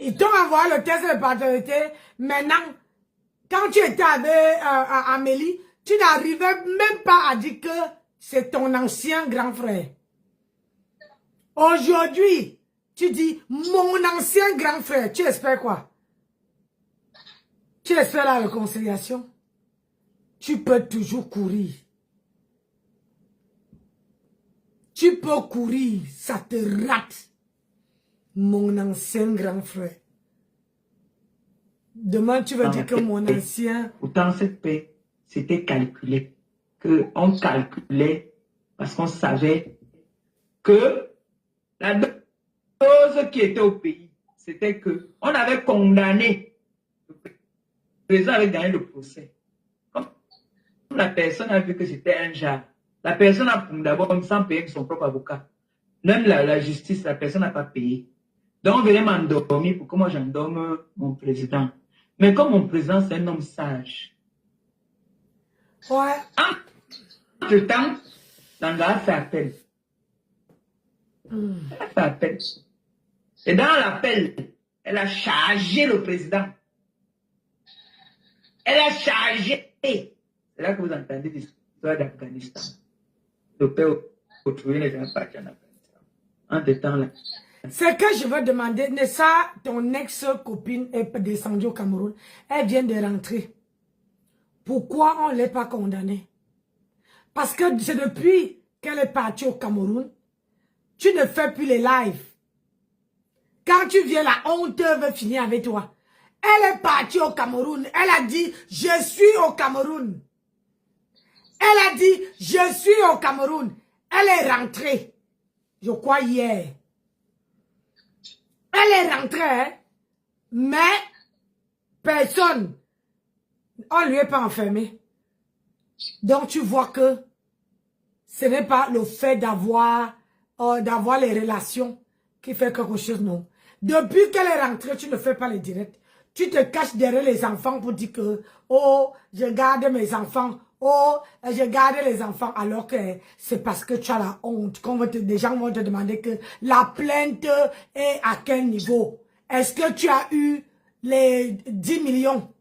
Ils t'ont envoyé le test de paternité. Maintenant, quand tu étais avec Amélie, tu n'arrivais même pas à dire que c'est ton ancien grand frère. Aujourd'hui, tu dis mon ancien grand frère. Tu espères quoi? Tu espères la réconciliation? Tu peux toujours courir. Tu peux courir, ça te rate. Mon ancien grand frère. Demain, tu vas dire que mon ancien... Pourtant, cette paix, c'était calculé. On calculait parce qu'on savait que la chose qui était au pays, c'était que on avait condamné. Le président avait gagné le procès. Comme la personne a vu que c'était un genre, la personne a d'abord sans payer son propre avocat. Même la justice, la personne n'a pas payé. Donc, on venait m'endormir pour que moi j'endorme mon président. Mais comme mon président, c'est un homme sage. Ouais. Entre-temps, Nanga a fait appel. Elle a fait appel. Et dans l'appel, elle a chargé le président. Elle a chargé. C'est là que vous entendez l'histoire d'Afghanistan. Le père autrui les gens partis en Afghanistan. Entre-temps, là. C'est que je veux demander, Nessa, ton ex-copine est descendue au Cameroun. Elle vient de rentrer. Pourquoi on ne l'a pas condamnée? Parce que c'est depuis qu'elle est partie au Cameroun, tu ne fais plus les lives. Quand tu viens, la honte veut finir avec toi. Elle est partie au Cameroun. Elle a dit, je suis au Cameroun. Elle a dit, je suis au Cameroun. Elle est rentrée. Je crois hier. Elle est rentrée, hein? Mais personne, on ne lui est pas enfermé. Donc tu vois que ce n'est pas le fait d'avoir les relations qui fait quelque chose, non. Depuis qu'elle est rentrée, tu ne fais pas les directs. Tu te caches derrière les enfants pour dire que, oh, je garde mes enfants, oh, je garde les enfants, alors que c'est parce que tu as la honte. Des gens vont te demander que la plainte est à quel niveau. Est-ce que tu as eu les 10 millions?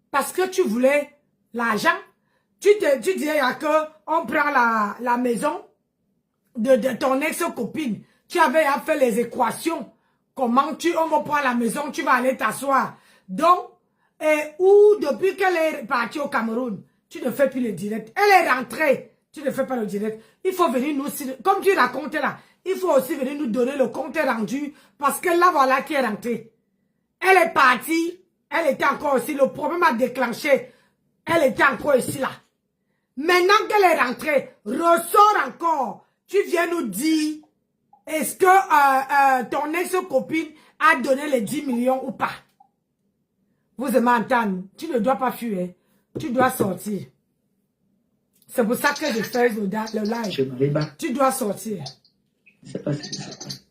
Parce que tu voulais l'argent. Tu disais que on prend la maison de ton ex-copine. Tu avais à faire les équations. Comment on va prendre la maison, tu vas aller t'asseoir. Donc, ou depuis qu'elle est partie au Cameroun, tu ne fais plus le direct. Elle est rentrée, tu ne fais pas le direct. Il faut venir nous, comme tu racontes là, il faut aussi venir nous donner le compte rendu, parce que là, voilà qui est rentrée. Elle est partie, elle était encore ici, le problème a déclenché, elle était encore ici là. Maintenant qu'elle est rentrée, ressort encore, tu viens nous dire, est-ce que ton ex-copine a donné les 10 millions ou pas? Vous m'entendez, tu ne dois pas fuir, tu dois sortir. C'est pour ça que je fais le live. Tu dois sortir. Je ne sais pas ce qui se passe.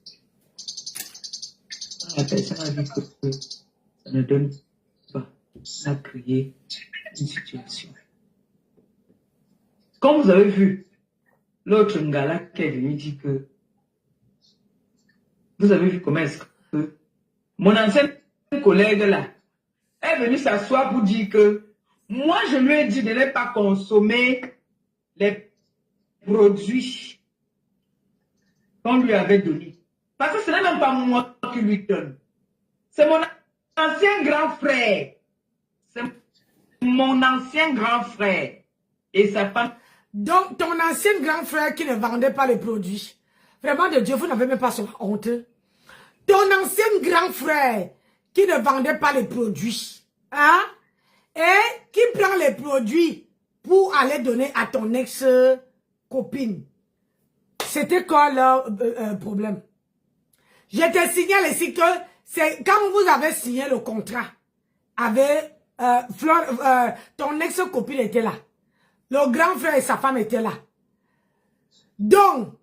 La personne a dit que ça ne donne pas à créer une situation. Comme vous avez vu, l'autre Ngala qui est venu dire que vous avez vu comment est-ce que mon ancien collègue là est venu s'asseoir pour dire que moi je lui ai dit de ne pas consommer les produits qu'on lui avait donnés. Parce que ce n'est même pas moi qui lui donne. C'est mon ancien grand frère. C'est mon ancien grand frère et sa femme. Donc, ton ancien grand frère qui ne vendait pas les produits. Vraiment, de Dieu, vous n'avez même pas sur honte. Ton ancien grand frère qui ne vendait pas les produits. Hein? Et qui prend les produits pour aller donner à ton ex-copine. C'était quoi leur problème? Je te signale ici que c'est quand vous avez signé le contrat avec ton ex-copine était là. Le grand frère et sa femme étaient là. Donc,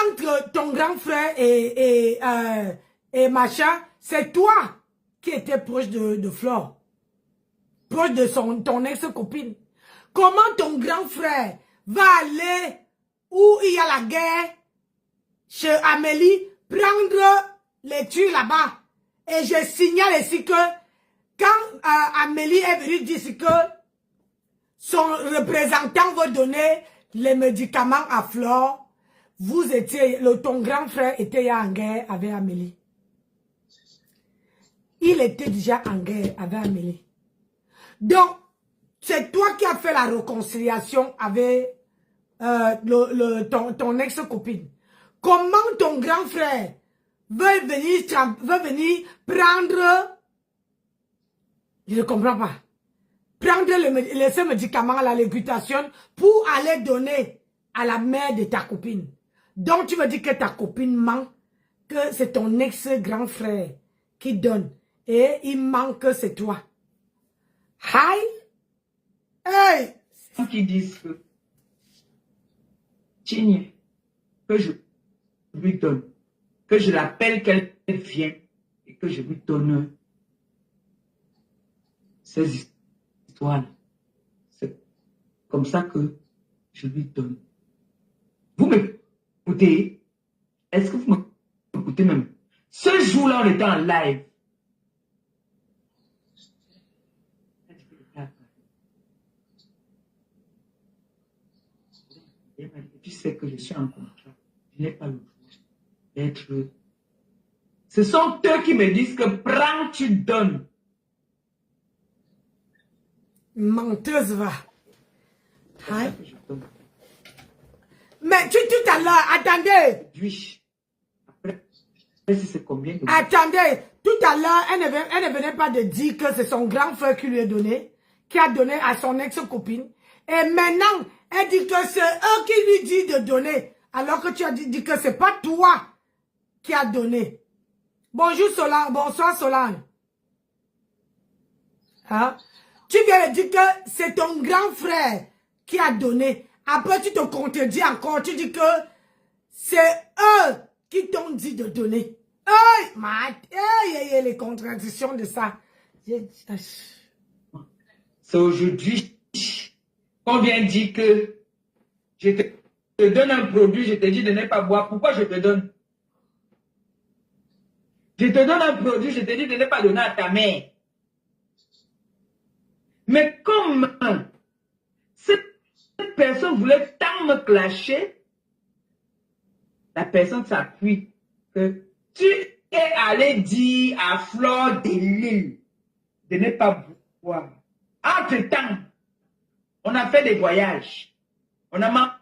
entre ton grand frère et machin, c'est toi qui étais proche de Flore. Proche de ton ex-copine. Comment ton grand frère va aller où il y a la guerre chez Amélie, prendre les tuiles là-bas Et je signale ici que quand Amélie est venue dire que son représentant veut donner les médicaments à Flore, vous étiez, ton grand frère était en guerre avec Amélie. Il était déjà en guerre avec Amélie. Donc, c'est toi qui as fait la réconciliation avec ton ex-copine. Comment ton grand frère veut venir prendre... Je ne comprends pas. Prendre ce médicament, la légutation, pour aller donner à la mère de ta copine. Donc, tu veux dire que ta copine ment, que c'est ton ex-grand frère qui donne. Et il ment que c'est toi. Hi! Hey! Qui disent que Tine, que je lui donne, que je l'appelle qu'elle vient et que je lui donne ces histoires. C'est comme ça que je lui donne. Vous m'écoutez? Est-ce que vous m'écoutez même? Ce jour-là, on était en live. Tu sais que je suis en contrat. Je n'ai pas le droit d'être... Ce sont eux qui me disent que prends, tu donnes. Menteuse va. Hein? Mais tout à l'heure, attendez. Oui. Après, c'est combien de... Attendez, tout à l'heure, elle ne venait pas de dire que c'est son grand frère qui lui a donné, qui a donné à son ex-copine. Et maintenant, elle dit que c'est eux qui lui disent de donner, alors que tu as dit que c'est pas toi qui a donné. Bonjour Solange, bonsoir Solange. Hein? Tu viens de dire que c'est ton grand frère qui a donné. Après, tu te contredis encore. Tu dis que c'est eux qui t'ont dit de donner. Les contradictions de ça. C'est aujourd'hui qu'on vient dire que je te donne un produit, je te dis de ne pas boire. Pourquoi je te donne? Je te donne un produit, je te dis de ne pas donner à ta mère. Mais comme cette personne voulait tant me clasher, la personne s'appuie que tu es allé dire à Flore de Lille de ne pas boire. Entre-temps, on a fait des voyages. On a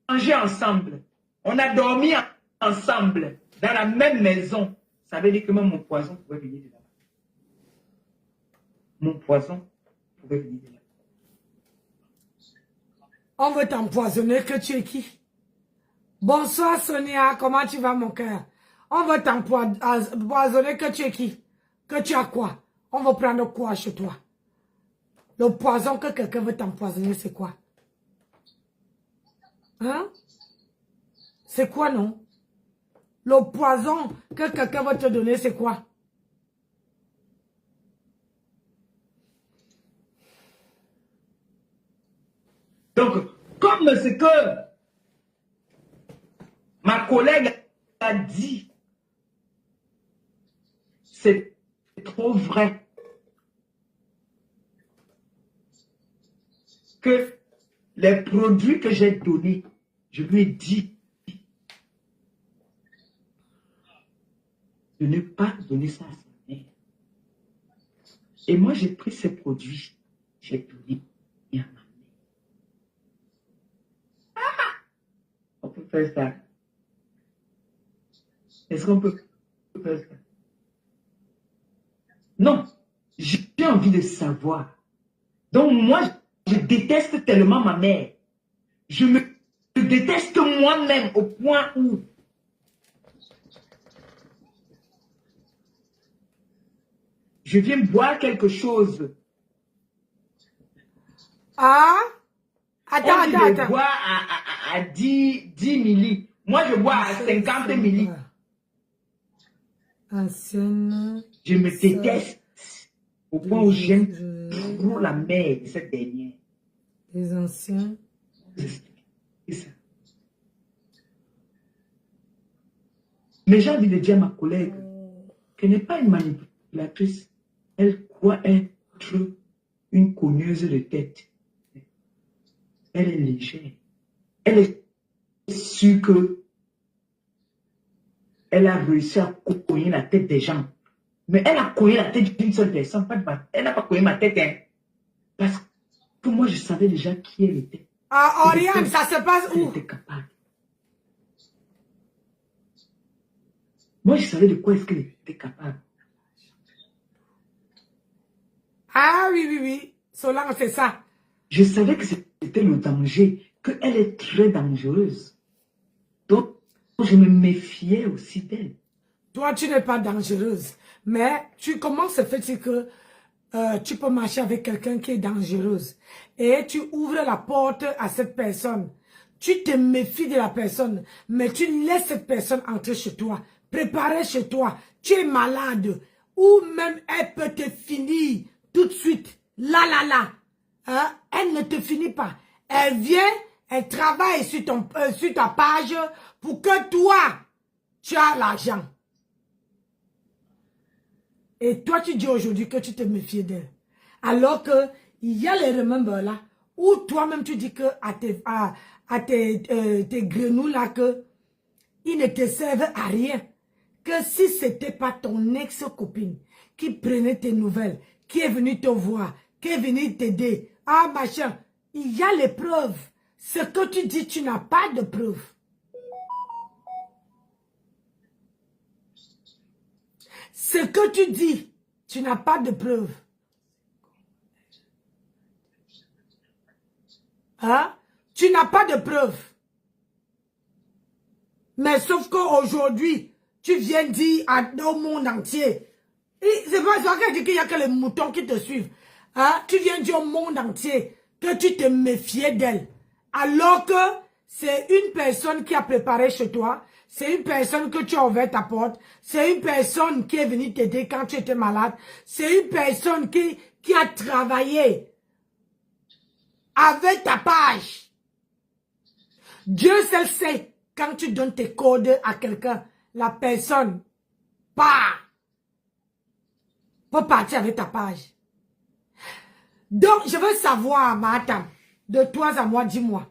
mangé ensemble. On a dormi ensemble dans la même maison. Ça veut dire que même mon poison pouvait venir de là-bas. Mon poison pouvait venir de là-bas. On veut t'empoisonner, que tu es qui? Bonsoir Sonia, comment tu vas mon cœur? On veut t'empoisonner, que tu es qui? Que tu as quoi? On veut prendre quoi chez toi? Le poison que quelqu'un veut t'empoisonner, c'est quoi? Hein? C'est quoi, non? Le poison que quelqu'un veut te donner, c'est quoi? Donc, comme ce que ma collègue a dit, c'est trop vrai que les produits que j'ai donnés, je lui ai dit de ne pas donner ça à sa mère. Et moi, j'ai pris ces produits, j'ai donné à ma mère. On peut faire ça. Est-ce qu'on peut faire ça? Non, j'ai envie de savoir. Donc moi, je déteste tellement ma mère. Je me déteste moi-même au point où je viens boire quelque chose. Ah? Attends. Je bois à 10 milli. Moi, je bois à 50 milli. Ancienne. Je me déteste au point où j'aime trop la mère de cette dernière. Les anciens. C'est ça. Mais j'ai envie de dire à ma collègue qu'elle n'est pas une manipulatrice. L'actrice, elle croit être une cogneuse de tête. Elle est légère. Elle est sûre que elle a réussi à cogner la tête des gens. Mais elle a cogné la tête d'une seule personne. Elle n'a pas cogné ma tête. Hein. Parce que moi, je savais déjà qui elle était. Ah, Oriane, ça se passe où? Elle était capable. Moi, je savais de quoi est-ce qu'elle était capable. Ah oui, oui, oui. Solange, c'est ça. Je savais que c'était le danger, qu'elle est très dangereuse. Donc, je me méfiais aussi d'elle. Toi, tu n'es pas dangereuse. Mais comment se fait-il que tu peux marcher avec quelqu'un qui est dangereuse et tu ouvres la porte à cette personne. Tu te méfies de la personne, mais tu laisses cette personne entrer chez toi, préparer chez toi. Tu es malade ou même elle peut te finir tout de suite. Là. Hein? Elle ne te finit pas. Elle vient, elle travaille sur ta page pour que toi, tu as l'argent. Et toi, tu dis aujourd'hui que tu te méfies d'elle. Alors que il y a les remember là, où toi-même tu dis que tes grenouilles là, que ils ne te servent à rien. Que si c'était pas ton ex-copine qui prenait tes nouvelles, qui est venue te voir, qui est venue t'aider, ah machin, il y a les preuves. Ce que tu dis, tu n'as pas de preuves. Ce que tu dis, tu n'as pas de preuves. Hein? Tu n'as pas de preuves. Mais sauf qu'aujourd'hui, tu viens dire au monde entier. C'est pas ça qu'elle dit qu'il n'y a que les moutons qui te suivent. Hein? Tu viens dire au monde entier que tu te méfiais d'elle. Alors que c'est une personne qui a préparé chez toi. C'est une personne que tu as ouvert ta porte. C'est une personne qui est venue t'aider quand tu étais malade. C'est une personne qui a travaillé avec ta page. Dieu seul sait, quand tu donnes tes codes à quelqu'un, la personne peut partir avec ta page. Donc, je veux savoir, madame, de toi à moi, dis-moi.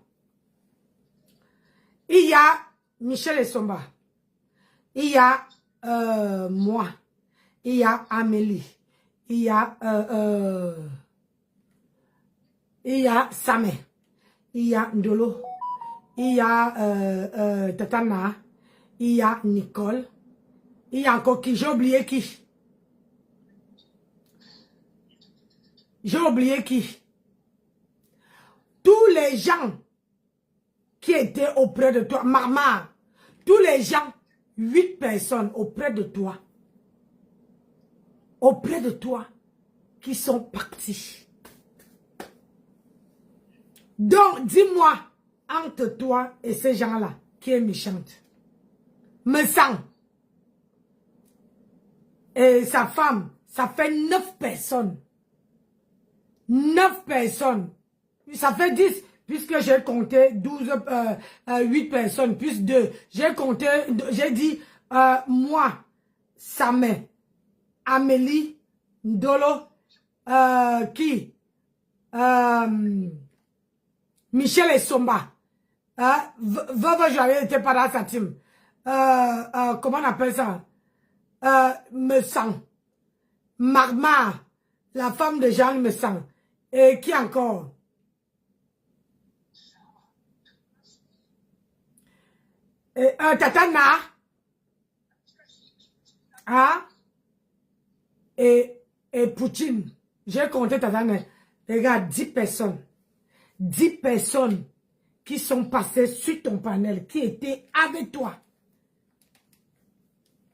Il y a Michel Essomba. Il y a moi. Il y a Amélie. Il y a Samé. Il y a Ndolo. Il y a Tatana. Il y a Nicole. Il y a encore qui? J'ai oublié qui? J'ai oublié qui? Tous les gens qui étaient auprès de toi, maman, tous les gens, 8 personnes auprès de toi, qui sont partis. Donc, dis-moi, entre toi et ces gens-là, qui est méchante, me sent. Et sa femme, ça fait 9 personnes. 9 personnes. Ça fait 10, puisque j'ai compté 8 personnes, plus 2. J'ai compté, j'ai dit, moi, Samé, Amélie, Ndolo, qui? Michel Essomba. Veuve Joyeuse n'était pas dans sa team. Comment on appelle ça? Me sent. Magma, la femme de Jean me sent. Et qui encore? Tatana. Hein? Et Poutine. J'ai compté Tatana. Regarde, 10 personnes. 10 personnes qui sont passées sur ton panel, qui étaient avec toi.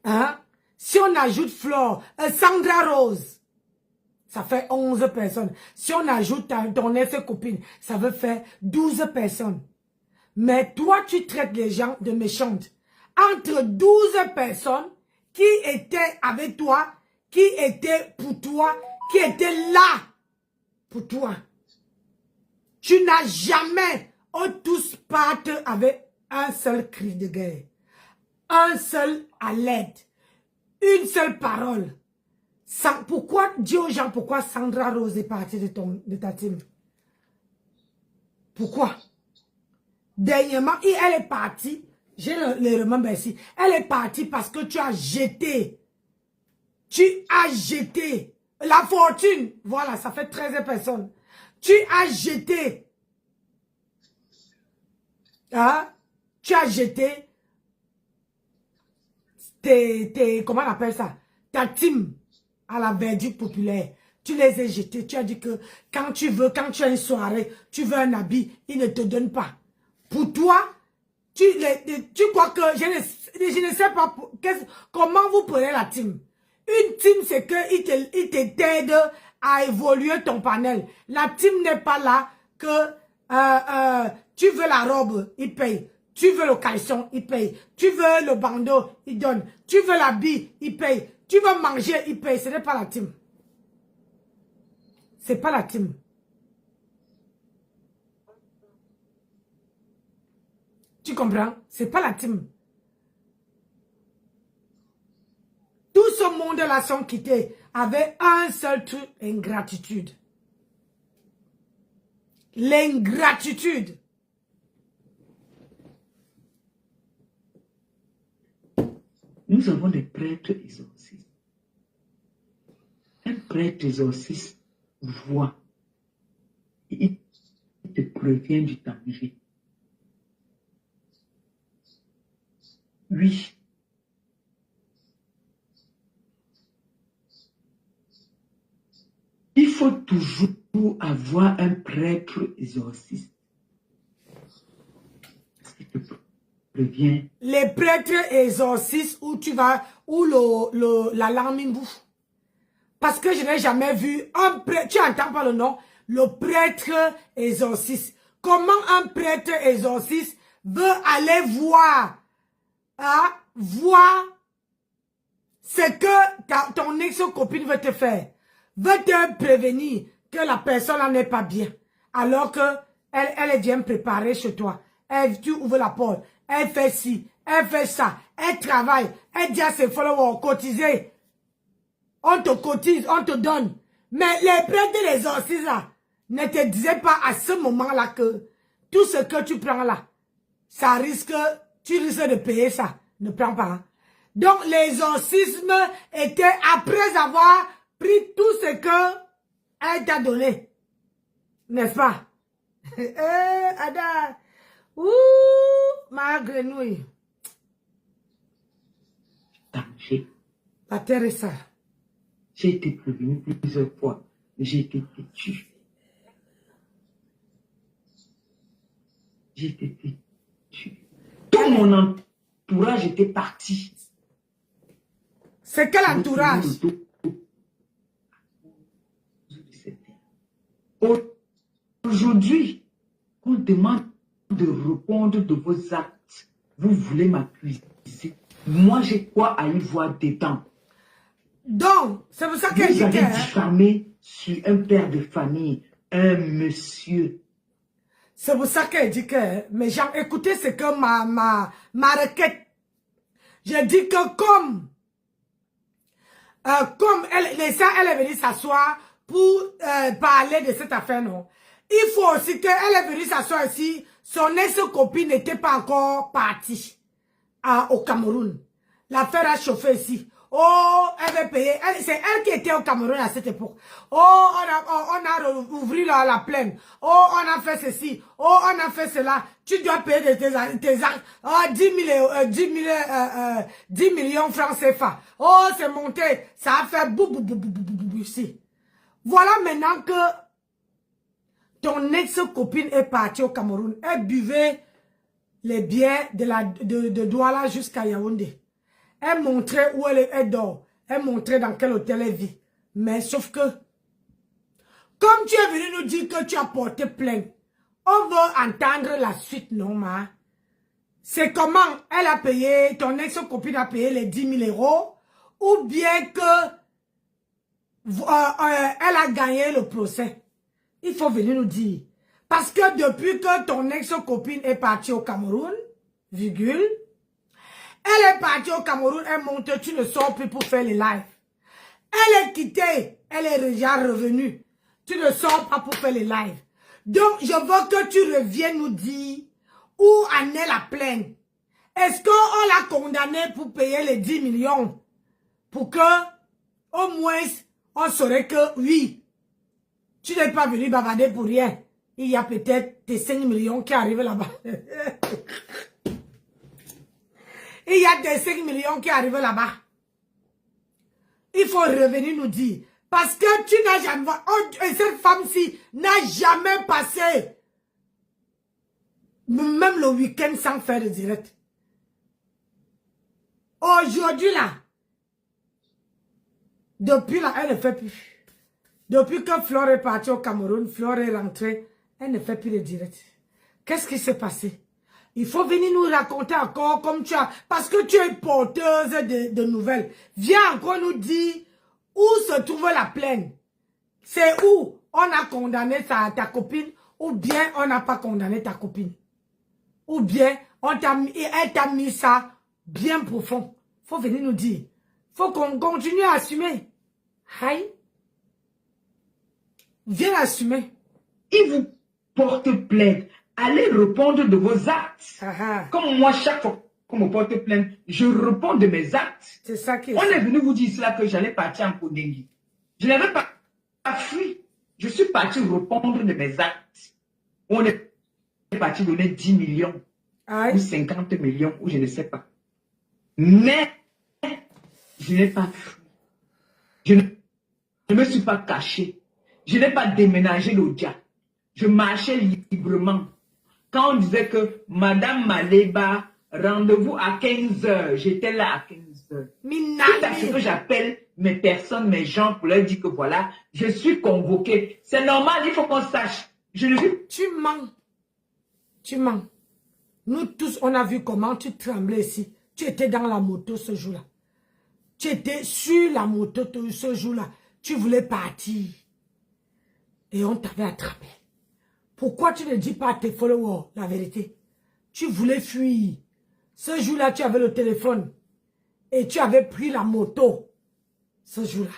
Hein? Si on ajoute Flore, Sandra Rose, ça fait 11 personnes. Si on ajoute ton ex-copine, ça veut faire 12 personnes. Mais toi, tu traites les gens de méchantes. Entre 12 personnes qui étaient avec toi, qui étaient pour toi, qui étaient là pour toi. Tu n'as jamais, tous partent avec un seul cri de guerre. Un seul à l'aide. Une seule parole. Pourquoi, dis aux gens pourquoi Sandra Rose est partie de ta team? Pourquoi? Dernièrement, elle est partie, j'ai le remember ici, elle est partie parce que tu as jeté la fortune, voilà, ça fait 13 personnes. Tu as jeté, hein, tu as jeté comment on appelle ça, ta team à la verdure populaire. Tu les as jetés, tu as dit que quand tu as une soirée, tu veux un habit, ils ne te donnent pas. Pour toi, tu crois que, je ne sais pas comment vous prenez la team. Une team, c'est qu'il t'aide à évoluer ton panel. La team n'est pas là que tu veux la robe, il paye. Tu veux le caleçon, il paye. Tu veux le bandeau, il donne. Tu veux l'habit, il paye. Tu veux manger, il paye. Ce n'est pas la team. C'est pas la team. Tu comprends? C'est pas la team. Tout ce monde-là sont quittés avec un seul truc, ingratitude. L'ingratitude. Nous avons des prêtres exorcistes. Un prêtre exorciste voit. Il te prévient du danger. Oui. Il faut toujours avoir un prêtre exorciste. Parce qu'il te prévient. Les prêtres exorcistes où tu vas, où la langue bouffe. Parce que je n'ai jamais vu un prêtre, tu entends pas le nom, le prêtre exorciste. Comment un prêtre exorciste veut aller voir, voir ce que ton ex-copine veut te faire, veut te prévenir que la personne n'est pas bien, alors que elle est bien préparée chez toi. Tu ouvres la porte, elle fait ci, elle fait ça, elle travaille, elle dit à ses followers, cotiser. On te cotise, on te donne. Mais les prêtres et les exorcistes là, ne te disaient pas à ce moment-là que tout ce que tu prends là, tu risques de payer ça. Ne prends pas. Hein. Donc l'exorcisme était après avoir pris tout ce que elle t'a donné. N'est-ce pas? Ada. Ouh, ma grenouille. Danger. La terre est sale. J'ai été prévenu plusieurs fois, mais j'ai été têtu. J'ai été têtu. Tout mon entourage était parti. C'est quel entourage? Aujourd'hui, on demande de répondre de vos actes. Vous voulez m'accuser. Moi, j'ai quoi à y voir dedans? Donc, c'est pour ça que vous avez diffamé sur un père de famille, un monsieur. C'est pour ça qu'elle dit que, mes gens, écoutez ce que ma requête. Je dis que comme elle est venue s'asseoir pour parler de cette affaire, non. Il faut aussi qu'elle est venue s'asseoir ici, son ex-copine n'était pas encore partie au Cameroun. L'affaire a chauffé ici. Oh, elle va payer. C'est elle qui était au Cameroun à cette époque. Oh, on a ouvert la plaine. Oh, on a fait ceci. Oh, on a fait cela. Tu dois payer tes actes. Oh, 10 millions francs CFA. Oh, c'est monté. Ça a fait bou ici. Voilà maintenant que ton ex-copine est partie au Cameroun. Elle buvait les bières de Douala jusqu'à Yaoundé. Elle montrait où elle dort. Elle montrait dans quel hôtel elle vit. Mais sauf que, comme tu es venu nous dire que tu as porté plainte, on veut entendre la suite, non, ma? C'est comment elle a payé, ton ex-copine a payé les 10 000 €, ou bien que elle a gagné le procès. Il faut venir nous dire. Parce que depuis que ton ex-copine est partie au Cameroun, elle est partie au Cameroun, elle monte, tu ne sors plus pour faire les lives. Elle est quittée. Elle est déjà revenue. Tu ne sors pas pour faire les lives. Donc, je veux que tu reviennes nous dire où en est la plainte. Est-ce qu'on l'a condamné pour payer les 10 millions? Pour que, au moins, on saurait que, oui, tu n'es pas venu bavarder pour rien. Il y a peut-être tes 5 millions qui arrivent là-bas. Il y a des 5 millions qui arrivent là-bas. Il faut revenir nous dire. Parce que tu n'as jamais... cette femme-ci n'a jamais passé même le week-end sans faire de direct. Aujourd'hui, là, depuis là, elle ne fait plus. Depuis que Flore est partie au Cameroun, Flore est rentrée, elle ne fait plus de direct. Qu'est-ce qui s'est passé? Il faut venir nous raconter encore comme tu as... Parce que tu es porteuse de nouvelles. Viens encore nous dire où se trouve la plaine. C'est où on a condamné ta copine ou bien on n'a pas condamné ta copine. Ou bien elle t'a mis ça bien profond. Il faut venir nous dire. Il faut qu'on continue à assumer. Aïe. Viens assumer. Il vous porte plainte. Allez répondre de vos actes. Comme moi, chaque fois qu'on me porte plainte, je réponds de mes actes. C'est ça qui est. On est venu vous dire cela que j'allais partir en Pondengi. Je n'avais pas fui. Je suis parti répondre de mes actes. On est parti donner 10 millions. Aïe. Ou 50 millions, ou je ne sais pas. Mais, je n'ai pas fui. Je ne me suis pas caché. Je n'ai pas déménagé l'Odia. Je marchais librement. Quand on disait que Madame Maleba, rendez-vous à 15 h, j'étais là à 15 h. C'est à ce que j'appelle mes personnes, mes gens, pour leur dire que voilà, je suis convoqué. C'est normal, il faut qu'on sache. Je le dis. Tu mens. Tu mens. Nous tous, on a vu comment tu tremblais ici. Tu étais dans la moto ce jour-là. Tu étais sur la moto ce jour-là. Tu voulais partir. Et on t'avait attrapé. Pourquoi tu ne dis pas à tes followers la vérité? Tu voulais fuir. Ce jour-là, tu avais le téléphone. Et tu avais pris la moto. Ce jour-là.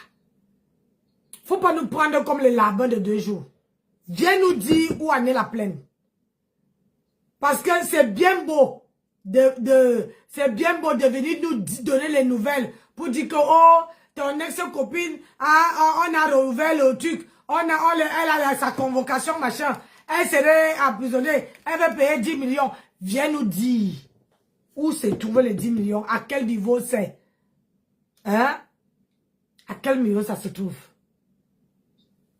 Faut pas nous prendre comme les labins de 2 jours. Viens nous dire où en est la plaine. Parce que c'est bien beau c'est bien beau de venir nous donner les nouvelles pour dire que oh, ton ex-copine, on a rouvert le truc, elle a sa convocation, machin, elle serait emprisonnée, elle va payer 10 millions. Viens nous dire où se trouvent les 10 millions, à quel niveau c'est. Hein? À quel niveau ça se trouve?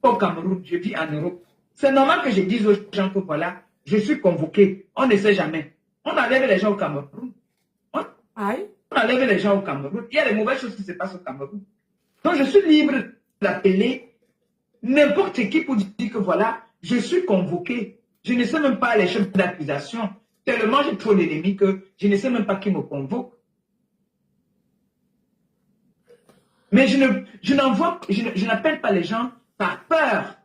Au Cameroun, je vis en Europe. C'est normal que je dise aux gens que voilà, je suis convoqué. On ne sait jamais. On enlève les gens au Cameroun. On enlève les gens au Cameroun. Il y a des mauvaises choses qui se passent au Cameroun. Donc je suis libre d'appeler n'importe qui pour dire que voilà, je suis convoqué. Je ne sais même pas les chefs d'accusation. Tellement j'ai trop d'ennemis que je ne sais même pas qui me convoque. Mais je n'appelle pas les gens par peur.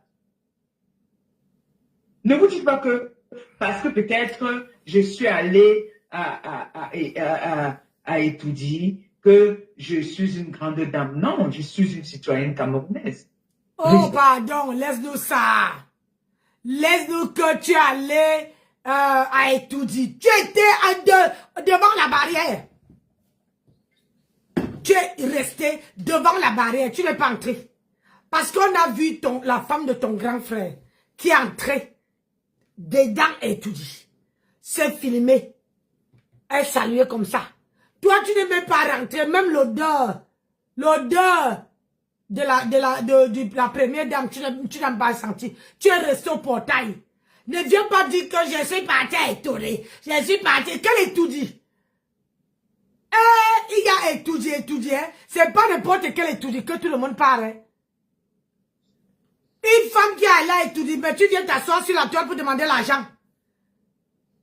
Ne vous dites pas que parce que peut-être je suis allé à étudier que je suis une grande dame. Non, je suis une citoyenne camerounaise. Oh, pardon, laisse-nous ça. Laisse-nous que tu es allé à étudier. Tu étais devant la barrière. Tu es resté devant la barrière. Tu n'es pas entré. Parce qu'on a vu la femme de ton grand frère qui est entrée dedans et étudier. C'est filmé. Elle saluait comme ça. Toi, tu n'es même pas rentré. Même l'odeur de la première dame, tu n'as pas senti. Tu es resté au portail. Ne viens pas dire que je suis parti à étudier. Je suis parti. Quel étudier? Il y a étudier. C'est pas n'importe quel étudier que tout le monde parle. Une femme qui est allée étudier, mais tu viens t'asseoir sur la toile pour demander l'argent.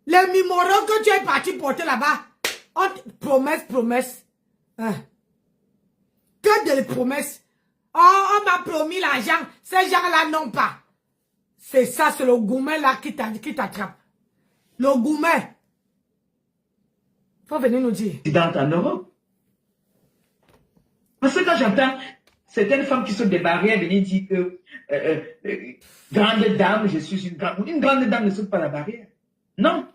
Les numéros que tu es parti porter là-bas. Promesse. Hein. Que de promesses. Oh, on m'a promis l'argent. Ces gens-là n'ont pas. C'est ça, c'est le gourmet là qui t'attrape. Le gourmet. Faut venir nous dire. En Europe. Parce que quand j'entends certaines femmes qui sont des barrières venaient dire que grande dame, je suis une grande. Une grande dame ne saute pas la barrière. Non.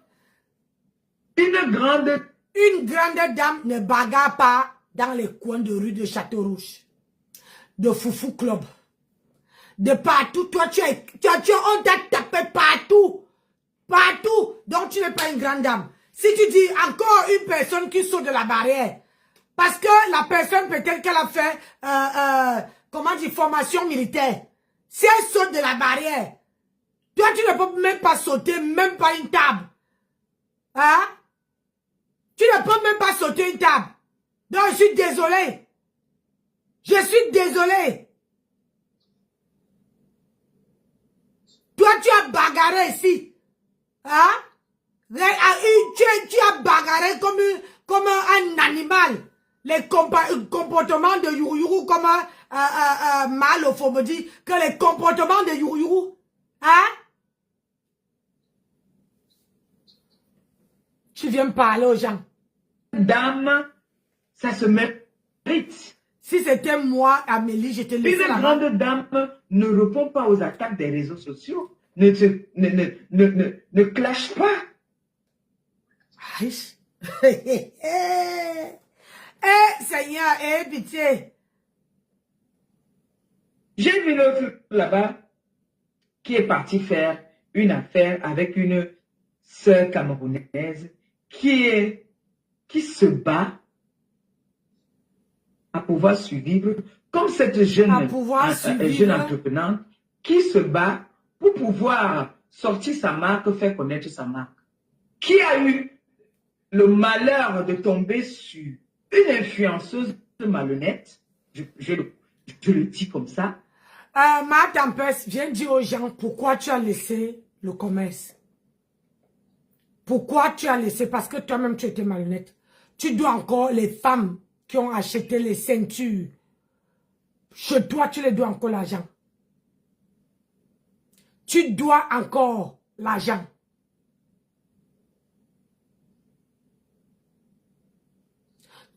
Une grande dame ne bagarre pas dans les coins de rue de Château-Rouge, de Foufou Club, de partout. Toi, on t'a tapé partout. Partout. Donc, tu n'es pas une grande dame. Si tu dis encore une personne qui saute de la barrière, parce que la personne, peut-être qu'elle a fait, comment dire, formation militaire. Si elle saute de la barrière, toi, tu ne peux même pas sauter, même pas une table. Hein? Tu ne peux même pas sauter une table. Donc, je suis désolé. Je suis désolé. Toi, tu as bagarré ici. Hein? Tu as bagarré comme un animal. Les comportements de Yuru comme mal au faut me dire que les comportements de Yuru. Hein? Tu viens me parler aux gens. Dame, ça se mérite. Si c'était moi, Amélie, je te laissais Une grande dame ne répond pas aux attaques des réseaux sociaux. Ne clash pas. Aïe. Seigneur, pitié. J'ai vu l'autre là-bas qui est parti faire une affaire avec une sœur camerounaise qui se bat à pouvoir survivre, comme cette jeune entreprenante qui se bat pour pouvoir sortir sa marque, faire connaître sa marque, qui a eu le malheur de tomber sur une influenceuse malhonnête, je le dis comme ça. Ma tempête, viens dire aux gens pourquoi tu as laissé le commerce. Pourquoi tu as laissé? Parce que toi-même tu étais malhonnête. Tu dois encore les femmes qui ont acheté les ceintures. Chez toi, tu les dois encore l'argent. Tu dois encore l'argent.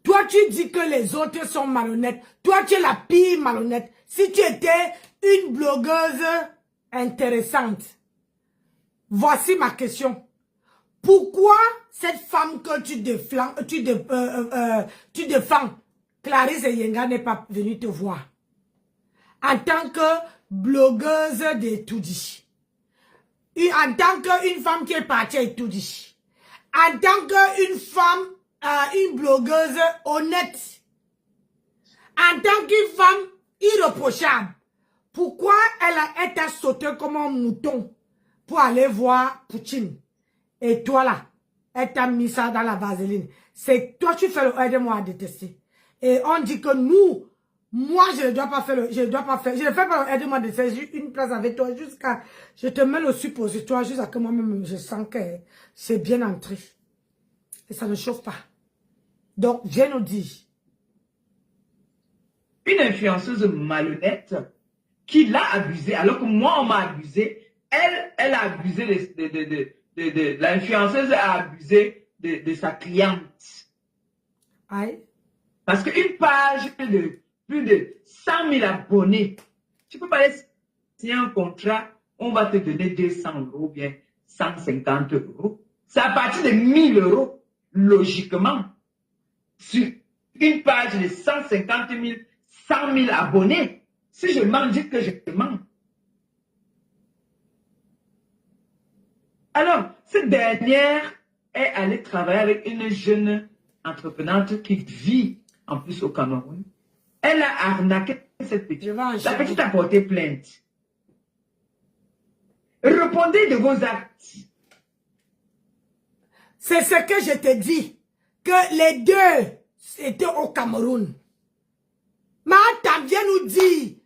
Toi, tu dis que les autres sont malhonnêtes. Toi, tu es la pire malhonnête. Si tu étais une blogueuse intéressante, voici ma question. Pourquoi cette femme que tu défends, Clarisse Yenga n'est pas venue te voir en tant que blogueuse de Toudi, en tant qu'une femme qui est partie à Toudi, en tant qu'une femme, une blogueuse honnête, en tant qu'une femme irréprochable? Pourquoi elle t'a sauté comme un mouton pour aller voir Poutine? Et toi là, elle t'a mis ça dans la vaseline. C'est toi, tu fais le aide-moi à détester. Et on dit que nous, moi, je ne dois pas faire je ne fais pas le aide-moi à détester. J'ai une place avec toi jusqu'à, je te mets le suppositoire jusqu'à que moi-même, je sens que c'est bien entré. Et ça ne chauffe pas. Donc, viens nous dire. Une influenceuse malhonnête qui l'a abusé, alors que moi, on m'a abusé. Elle a abusé l'influenceuse a abusé de sa cliente. Aïe. Parce qu'une page de plus de 100 000 abonnés, tu peux pas signer un contrat, on va te donner 200 € ou bien 150 €. C'est à partir de 1000 €, logiquement, sur une page de 150 000, 100 000 abonnés. Si je mens, dites que je mens. Alors, cette dernière est allée travailler avec une jeune entreprenante qui vit en plus au Cameroun. Elle a arnaqué cette petite. La petite a porté plainte. Répondez de vos actes. C'est ce que je te dis. Que les deux étaient au Cameroun. Martha vient nous dire.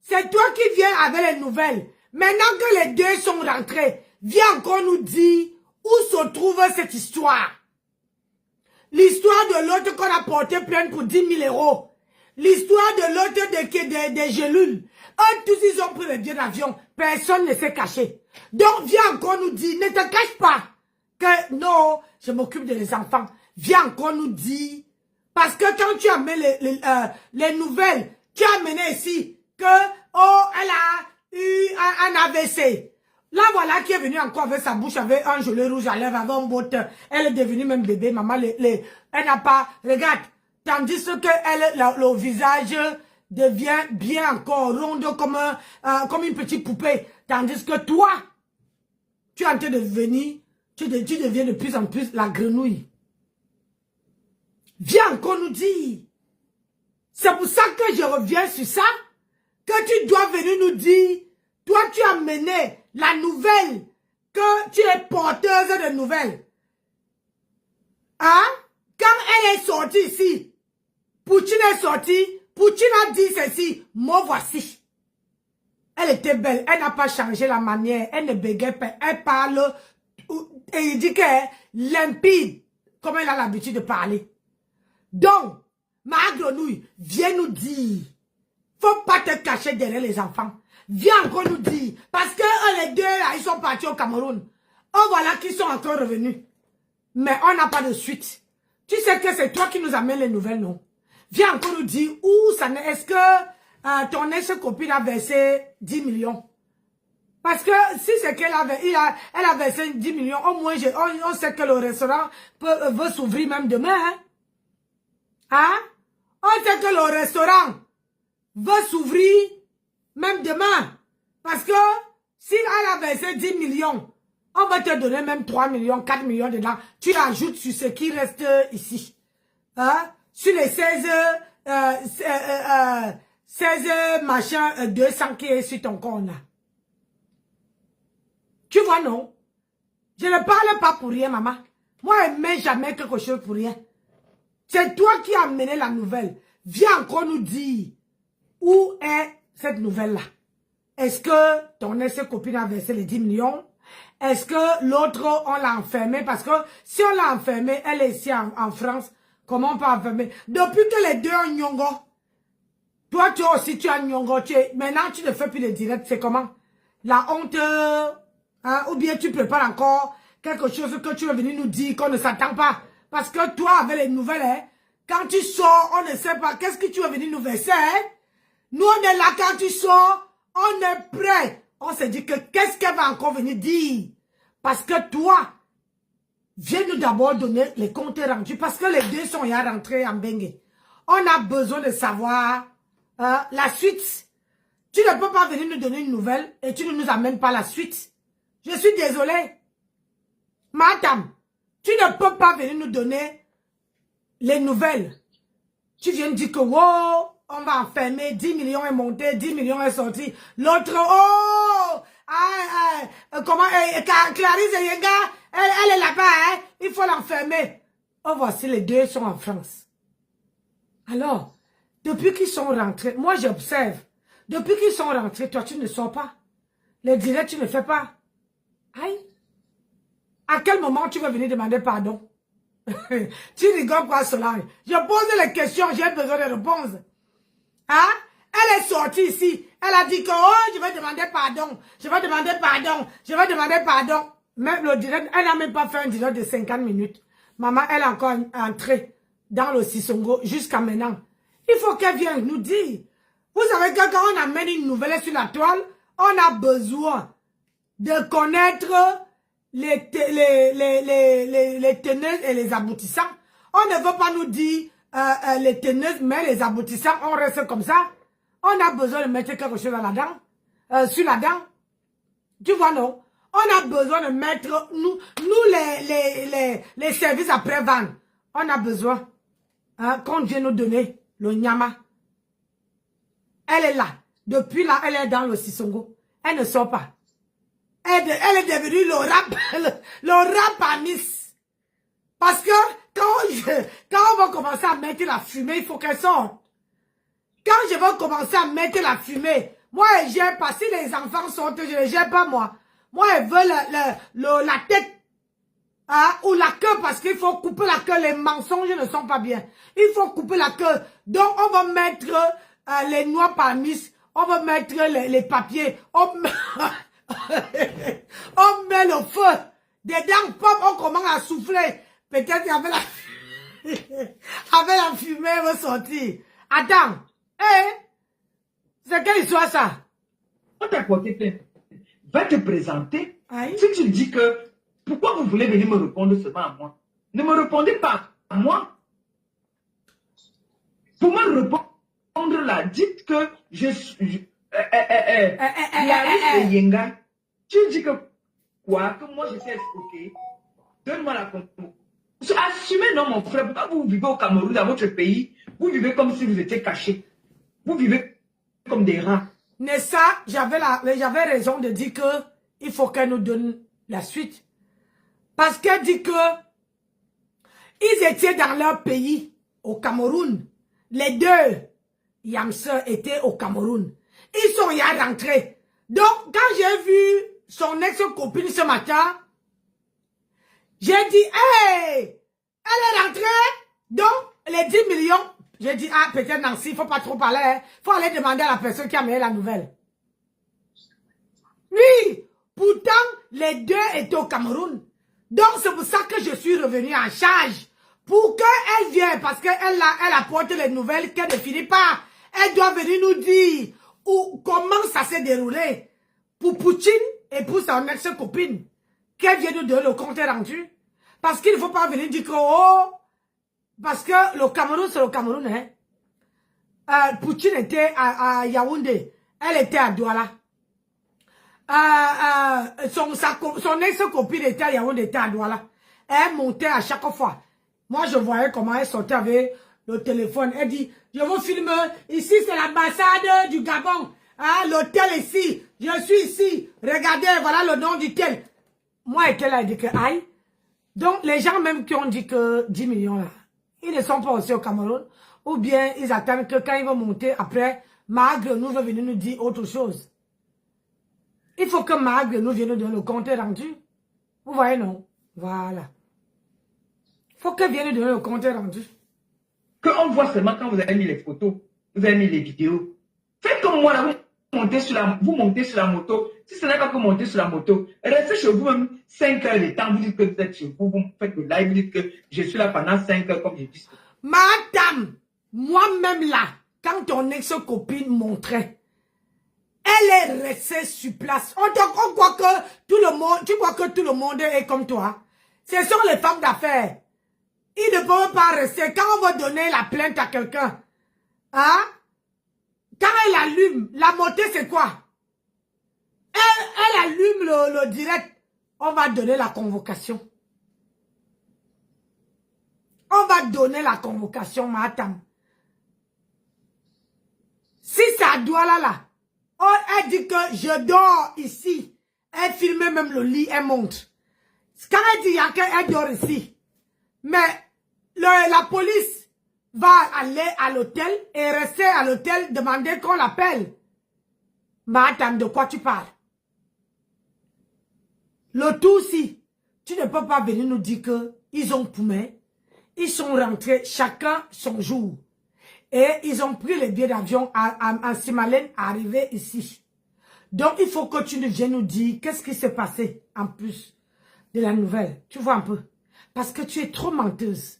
C'est toi qui viens avec les nouvelles. Maintenant que les deux sont rentrés, viens encore nous dire où se trouve cette histoire. L'histoire de l'autre qu'on a porté plainte pour 10 000 €. L'histoire de l'autre des gelules. Eux tous ils ont pris le billet d'avion. Personne ne s'est caché. Donc viens encore nous dire, ne te cache pas. Que non, je m'occupe des enfants. Viens encore nous dire. Parce que quand tu as mis les nouvelles, Tu as amené ici que, oh, elle a eu un AVC. Là, voilà qui est venue encore avec sa bouche, avec un gelé rouge à lèvres, avec un botte. Elle est devenue même bébé, maman. Elle n'a pas, regarde, tandis que elle, le visage devient bien encore ronde comme une petite poupée. Tandis que toi, tu es en train de venir, tu deviens de plus en plus la grenouille. Viens encore nous dire. C'est pour ça que je reviens sur ça, que tu dois venir nous dire, toi tu as mené la nouvelle, que tu es porteuse de nouvelles. Hein? Quand elle est sortie ici, Poutine est sorti, Poutine a dit ceci, moi voici. Elle était belle, elle n'a pas changé la manière, elle ne bégaye pas, elle parle, et il dit qu'elle est limpide, comme elle a l'habitude de parler. Donc, ma grenouille, viens nous dire, faut pas te cacher derrière les enfants. Viens encore nous dire, parce que les deux là, ils sont partis au Cameroun. Oh voilà qu'ils sont encore revenus. Mais on n'a pas de suite. Tu sais que c'est toi qui nous amènes les nouvelles, non? Viens encore nous dire où ça n'est. Est-ce que ton ex-copine a versé 10 millions? Parce que si c'est qu'elle elle a versé 10 millions, au moins on sait que le restaurant veut s'ouvrir même demain. Hein? Hein? On sait que le restaurant veut s'ouvrir même demain. Parce que si elle a versé 10 millions, on va te donner même 3 millions, 4 millions dedans. Tu ajoutes sur ce qui reste ici. Hein? Sur les 16 machins 200 qui est sur ton compte là. Tu vois, non? Je ne parle pas pour rien, maman. Moi, je ne mets jamais quelque chose pour rien. C'est toi qui as amené la nouvelle. Viens encore nous dire où est cette nouvelle-là. Est-ce que ton ex-copine a versé les 10 millions? Est-ce que l'autre, on l'a enfermé? Parce que si on l'a enfermé, elle est ici en France. Comment on peut enfermer? Depuis que les deux ont Nyongo, toi tu aussi tu as Nyongo. Maintenant tu ne fais plus de direct. C'est comment? La honte, hein? Ou bien tu prépares encore quelque chose que tu veux venir nous dire qu'on ne s'attend pas. Parce que toi, avec les nouvelles, hein, quand tu sors, on ne sait pas. Qu'est-ce que tu veux venir nous verser? Hein? Nous, on est là quand tu sors, on est prêt. On se dit que qu'est-ce qu'elle va encore venir dire? Parce que toi, viens nous d'abord donner les comptes rendus. Parce que les deux sont ya rentrés en Bengue. On a besoin de savoir la suite. Tu ne peux pas venir nous donner une nouvelle et tu ne nous amènes pas la suite. Je suis désolée. Madame, tu ne peux pas venir nous donner les nouvelles. Tu viens de dire que, wow, on va enfermer, 10 millions est monté, 10 millions est sorti. L'autre, oh, comment, Clarisse Yenga, elle est là-bas, hein, il faut l'enfermer. Oh, voici, les deux sont en France. Alors, depuis qu'ils sont rentrés, moi j'observe, depuis qu'ils sont rentrés, toi tu ne sors pas. Les directs, tu ne fais pas. Aïe. À quel moment tu vas venir demander pardon? Tu rigoles quoi, Solange? Je pose les questions, j'ai besoin de réponses. Hein? Elle est sortie ici. Elle a dit que, oh, je vais demander pardon. Je vais demander pardon. Je vais demander pardon. Même le direct, elle n'a même pas fait un direct de 50 minutes. Maman, elle est encore entrée dans le Sissongo jusqu'à maintenant. Il faut qu'elle vienne nous dire. Vous savez que quand on amène une nouvelle sur la toile, on a besoin de connaître les teneuses et les aboutissants. On ne veut pas nous dire les teneuses, mais les aboutissants, on reste comme ça. On a besoin de mettre quelque chose sur la dent. Tu vois, non? On a besoin de mettre, nous les services après-vente. On a besoin qu'on vienne nous donner le nyama. Elle est là. Depuis là, elle est dans le Sissongo. Elle ne sort pas. Elle est devenue le rap à Nice. Parce que quand on va commencer à mettre la fumée, il faut qu'elle sorte. Quand je vais commencer à mettre la fumée, moi, je gère pas. Si les enfants sortent, je ne gère pas, moi. Moi, elle veut la tête ou la queue, parce qu'il faut couper la queue. Les mensonges ne sont pas bien. Il faut couper la queue. Donc, on va mettre les noix par Nice. On va mettre les papiers. On met le feu. Dedans, pop, on commence à souffler. Peut-être avec la fumée, elle va sortir. Attends. C'est quelle histoire ça? On t'a porté plainte. Va te présenter. Aïe. Si tu dis que, pourquoi vous voulez venir me répondre seulement à moi? Ne me répondez pas à moi. Pour me répondre là, dites que je suis... Clarisse Yenga, tu dis que quoi? Que moi je sais escroquer. Donne-moi la conclusion. Assumez, non, mon frère. Pourquoi vous vivez au Cameroun, dans votre pays? Vous vivez comme si vous étiez cachés. Vous vivez comme des rats. Nessa, j'avais raison de dire que il faut qu'elle nous donne la suite. Parce qu'elle dit que ils étaient dans leur pays, au Cameroun. Les deux Yamseurs étaient au Cameroun. Ils sont y rentrés. Donc, quand j'ai vu son ex-copine ce matin, j'ai dit, hey, elle est rentrée. Donc, les 10 millions, j'ai dit, ah, peut-être Nancy, il ne faut pas trop parler. Il faut aller demander à la personne qui a mené la nouvelle. Oui, pourtant, les deux étaient au Cameroun. Donc, c'est pour ça que je suis revenue en charge. Pour qu'elle vienne, parce qu'elle apporte les nouvelles qu'elle ne finit pas. Elle doit venir nous dire comment ça s'est déroulé. Pour Poutine et pour son ex-copine. Qu'elle vienne nous donner le compte rendu. Parce qu'il ne faut pas venir dire que, oh, parce que le Cameroun, c'est le Cameroun, hein. Poutine était à Yaoundé. Elle était à Douala. Son ex-copine était à Yaoundé, était à Douala. Elle montait à chaque fois. Moi, je voyais comment elle sortait avec le téléphone. Elle dit, je vous filme. Ici, c'est l'ambassade du Gabon. Ah, l'hôtel ici. Je suis ici. Regardez, voilà le nom du tel. Moi, elle était là, elle dit que, aïe. Donc, les gens même qui ont dit que 10 millions là, ils ne sont pas aussi au Cameroun. Ou bien, ils attendent que quand ils vont monter, après, Magre nous va venir nous dire autre chose. Il faut que Magre nous vienne nous donner le compte rendu. Vous voyez, non? Voilà. Il faut qu'elle vienne nous donner le compte rendu. Qu'on voit seulement quand vous avez mis les photos, vous avez mis les vidéos. Faites comme moi, là, vous montez sur la moto. Si ce n'est pas que monter sur la moto, restez chez vous même 5 heures de temps. Vous dites que vous êtes chez vous, vous faites le live, vous dites que je suis là pendant 5 heures, comme je dis. Madame, moi-même là, quand ton ex-copine montrait, elle est restée sur place. On croit que tout le monde, tu crois que tout le monde est comme toi. Ce sont les femmes d'affaires. Ils ne peuvent pas rester. Quand on va donner la plainte à quelqu'un, hein? Quand elle allume, la montée c'est quoi? Elle allume le direct. On va donner la convocation. On va donner la convocation, madame. Si ça doit là, elle dit que je dors ici. Elle filme même le lit, elle monte. Quand elle dit qu'elle dort ici. Mais la police va aller à l'hôtel et rester à l'hôtel, demander qu'on l'appelle. Madame, de quoi tu parles? Le tout si, tu ne peux pas venir nous dire que ils ont poumé, ils sont rentrés chacun son jour. Et ils ont pris les billets d'avion en Simalène arrivé ici. Donc il faut que tu viennes nous dire qu'est-ce qui s'est passé en plus de la nouvelle. Tu vois un peu? Parce que tu es trop menteuse.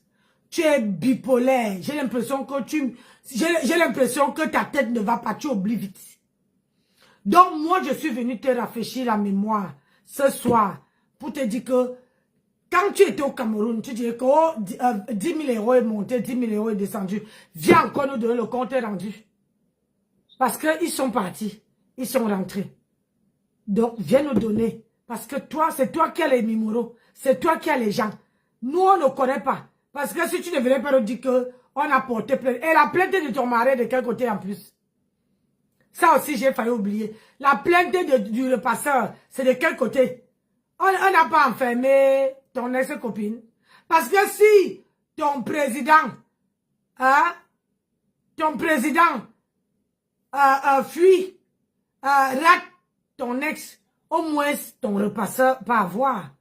Tu es bipolaire. J'ai l'impression que ta tête ne va pas. Tu oublies vite. Donc, moi, je suis venue te rafraîchir la mémoire ce soir pour te dire que quand tu étais au Cameroun, tu disais que 10 000 € est monté, 10 000 € est descendu. Viens encore nous donner le compte rendu. Parce qu'ils sont partis. Ils sont rentrés. Donc, viens nous donner. Parce que toi, c'est toi qui as les numéros. C'est toi qui as les gens. Nous, on ne connaît pas. Parce que si tu ne venais pas nous dire qu'on a porté plainte. Et la plainte de ton mari, de quel côté en plus? Ça aussi, j'ai failli oublier. La plainte du repasseur, c'est de quel côté? On n'a pas enfermé ton ex-copine. Parce que si ton président, fuit, rate ton ex, au moins ton repasseur peut avoir.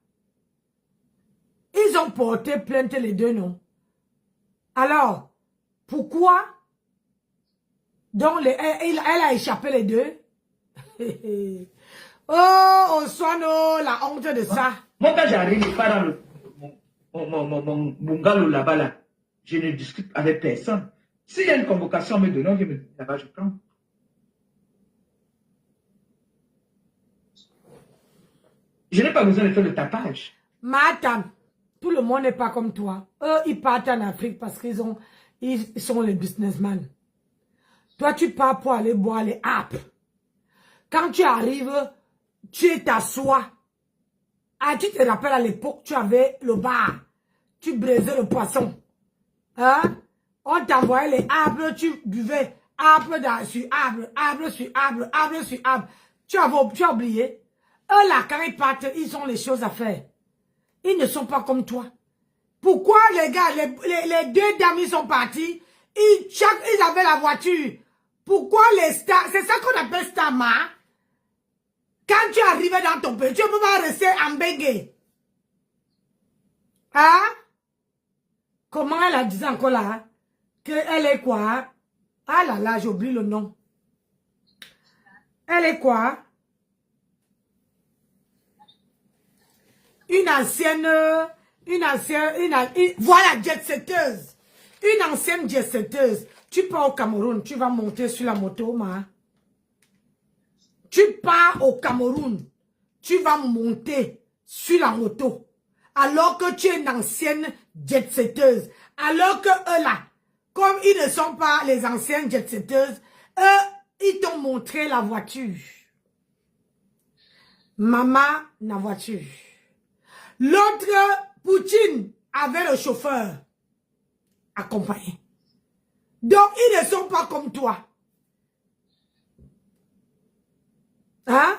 Ils ont porté plainte les deux, non? Alors, pourquoi? Donc, elle a échappé les deux. Oh, on sonne la honte de ça. Moi, quand j'arrive pas dans mon bungalow là-bas, là, je ne discute avec personne. S'il y a une convocation à me donner, je me dis là-bas, je prends. Je n'ai pas besoin de faire le tapage. Madame, tout le monde n'est pas comme toi. Eux, ils partent en Afrique parce ils sont les businessmen. Toi, tu pars pour aller boire les apps. Quand tu arrives, tu t'assois. Ah, tu te rappelles à l'époque, tu avais le bar. Tu braisais le poisson. Hein? On t'envoyait les arbres, tu buvais arbre sur arbre, arbre sur arbre, arbre sur arbre. Tu as oublié. Eux là, quand ils partent, ils ont les choses à faire. Ils ne sont pas comme toi. Pourquoi les gars, les deux dames, ils sont partis, ils avaient la voiture. Pourquoi les stars, c'est ça qu'on appelle stama. Quand tu arrives dans ton pays, tu ne peux pas rester en bégué. Hein? Comment elle a dit encore là? Qu'elle est quoi? Ah là là, j'oublie le nom. Elle est quoi? Une ancienne, voilà, jet-setteuse. Une ancienne jet-setteuse. Tu pars au Cameroun, tu vas monter sur la moto, ma. Tu pars au Cameroun, tu vas monter sur la moto. Alors que tu es une ancienne jet-setteuse. Alors que eux là, comme ils ne sont pas les anciennes jet-setteuses, eux, ils t'ont montré la voiture. Maman, la voiture. L'autre, Poutine, avait le chauffeur accompagné. Donc, ils ne sont pas comme toi. Hein?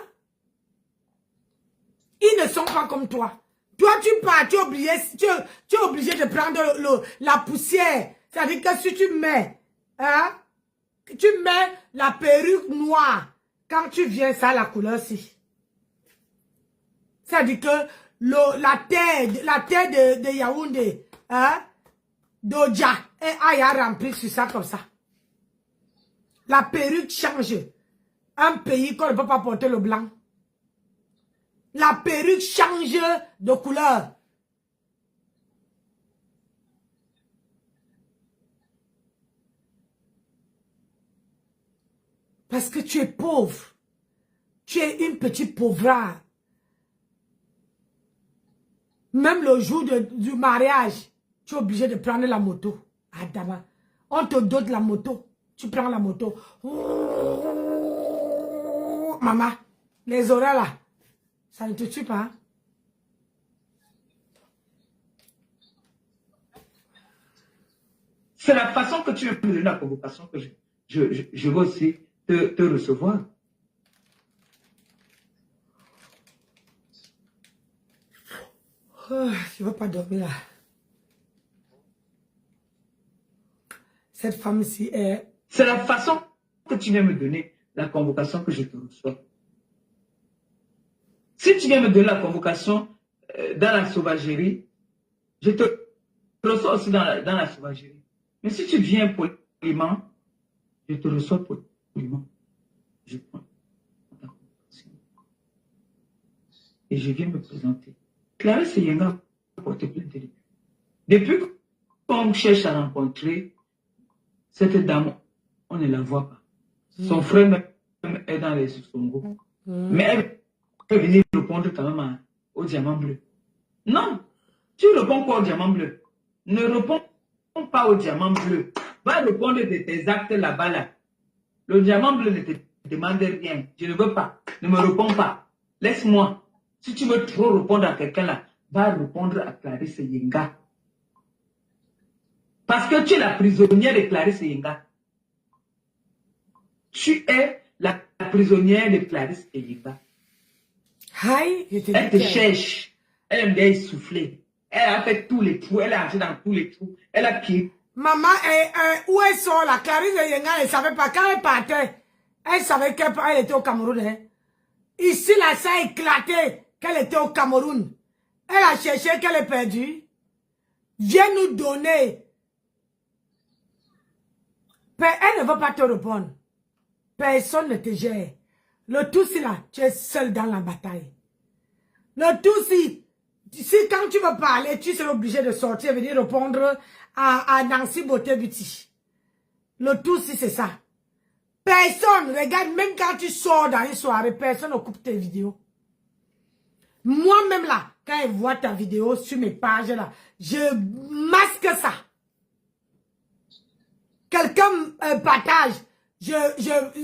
Ils ne sont pas comme toi. Toi, tu pars, tu es obligé de prendre la poussière. C'est-à-dire que si tu mets, hein, tu mets la perruque noire, quand tu viens, ça a la couleur-ci. C'est-à-dire que la terre de Yaoundé, hein, d'Odja, elle a rempli sur ça comme ça. La perruque change. Un pays qu'on ne peut pas porter le blanc. La perruque change de couleur. Parce que tu es pauvre. Tu es une petite pauvrade. Même le jour du mariage, tu es obligé de prendre la moto. Adama. On te donne la moto. Tu prends la moto. Maman, les oreilles là, ça ne te tue pas. Hein? C'est la façon que tu veux me donner la convocation que je veux aussi te recevoir. Oh, je ne veux pas dormir là. Cette femme-ci est... C'est la façon que tu viens me donner la convocation que je te reçois. Si tu viens me donner la convocation dans la sauvagerie, je te reçois aussi dans la sauvagerie. Mais si tu viens poliment, je te reçois poliment. Je prends ta convocation. Et je viens me présenter. Clarisse Yenga porte plainte. Depuis qu'on cherche à rencontrer cette dame, on ne la voit pas. Son frère même est dans les Songo. Mais elle peut venir répondre quand même au diamant bleu. Non, tu réponds quoi au diamant bleu? Ne réponds pas au diamant bleu. Va répondre de tes actes là-bas. Là. Le diamant bleu ne te demande rien. Je ne veux pas. Ne me réponds pas. Laisse-moi. Si tu veux trop répondre à quelqu'un là, va répondre à Clarisse Yenga. Parce que tu es la prisonnière de Clarisse Yenga. Tu es la prisonnière de Clarisse Yenga. Elle te cherche. Elle aime bien essouffler. Elle a fait tous les trous. Elle a entré dans tous les trous. Elle a pied. Maman, où elle sort là? Clarisse Yenga, elle ne savait pas. Quand elle partait, elle savait qu'elle était au Cameroun. Hein? Ici, là, ça a éclaté qu'elle était au Cameroun. Elle a cherché qu'elle est perdue. Viens nous donner. Elle ne veut pas te répondre. Personne ne te gère. Le tout, c'est là, tu es seul dans la bataille. Le tout, si quand tu veux parler, tu seras obligé de sortir et venir répondre à Nancy Beauté-Beauty. Le tout, si c'est ça. Personne, regarde, même quand tu sors dans une soirée, personne n'occupe tes vidéos. Moi-même là, quand elle voit ta vidéo sur mes pages là, je masque ça. Quelqu'un partage, je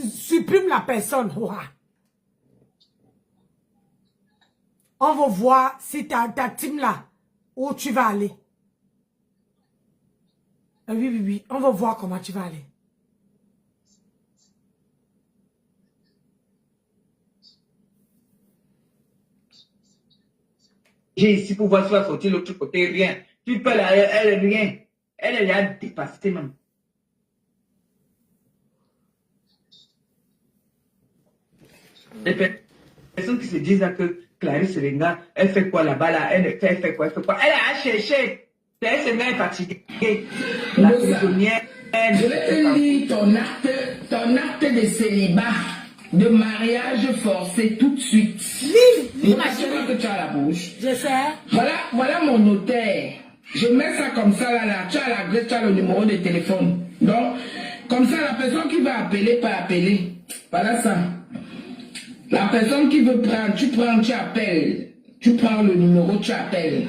supprime la personne. Ouah. On va voir si ta team là, où tu vas aller. Oui. On va voir comment tu vas aller. J'ai ici pour voir si va sortir l'autre côté, rien. Tu peux la, elle, rien. Elle a dépassé même. Les personnes qui se disent là que Clarisse Selenga, elle fait quoi là-bas là, elle fait quoi, elle a cherché. Clarisse Selenga est fatiguée. La prisonnière. Je vais te lire ton acte de célibat, de mariage forcé tout de suite. Lis ma Je vois que tu as la bouche. Je sais. Voilà mon notaire. Je mets ça comme ça là, tu as l'adresse, tu as le numéro de téléphone. Donc, comme ça, la personne qui va appeler peut appeler. Voilà ça. La personne qui veut prendre, tu appelles. Tu prends le numéro, tu appelles.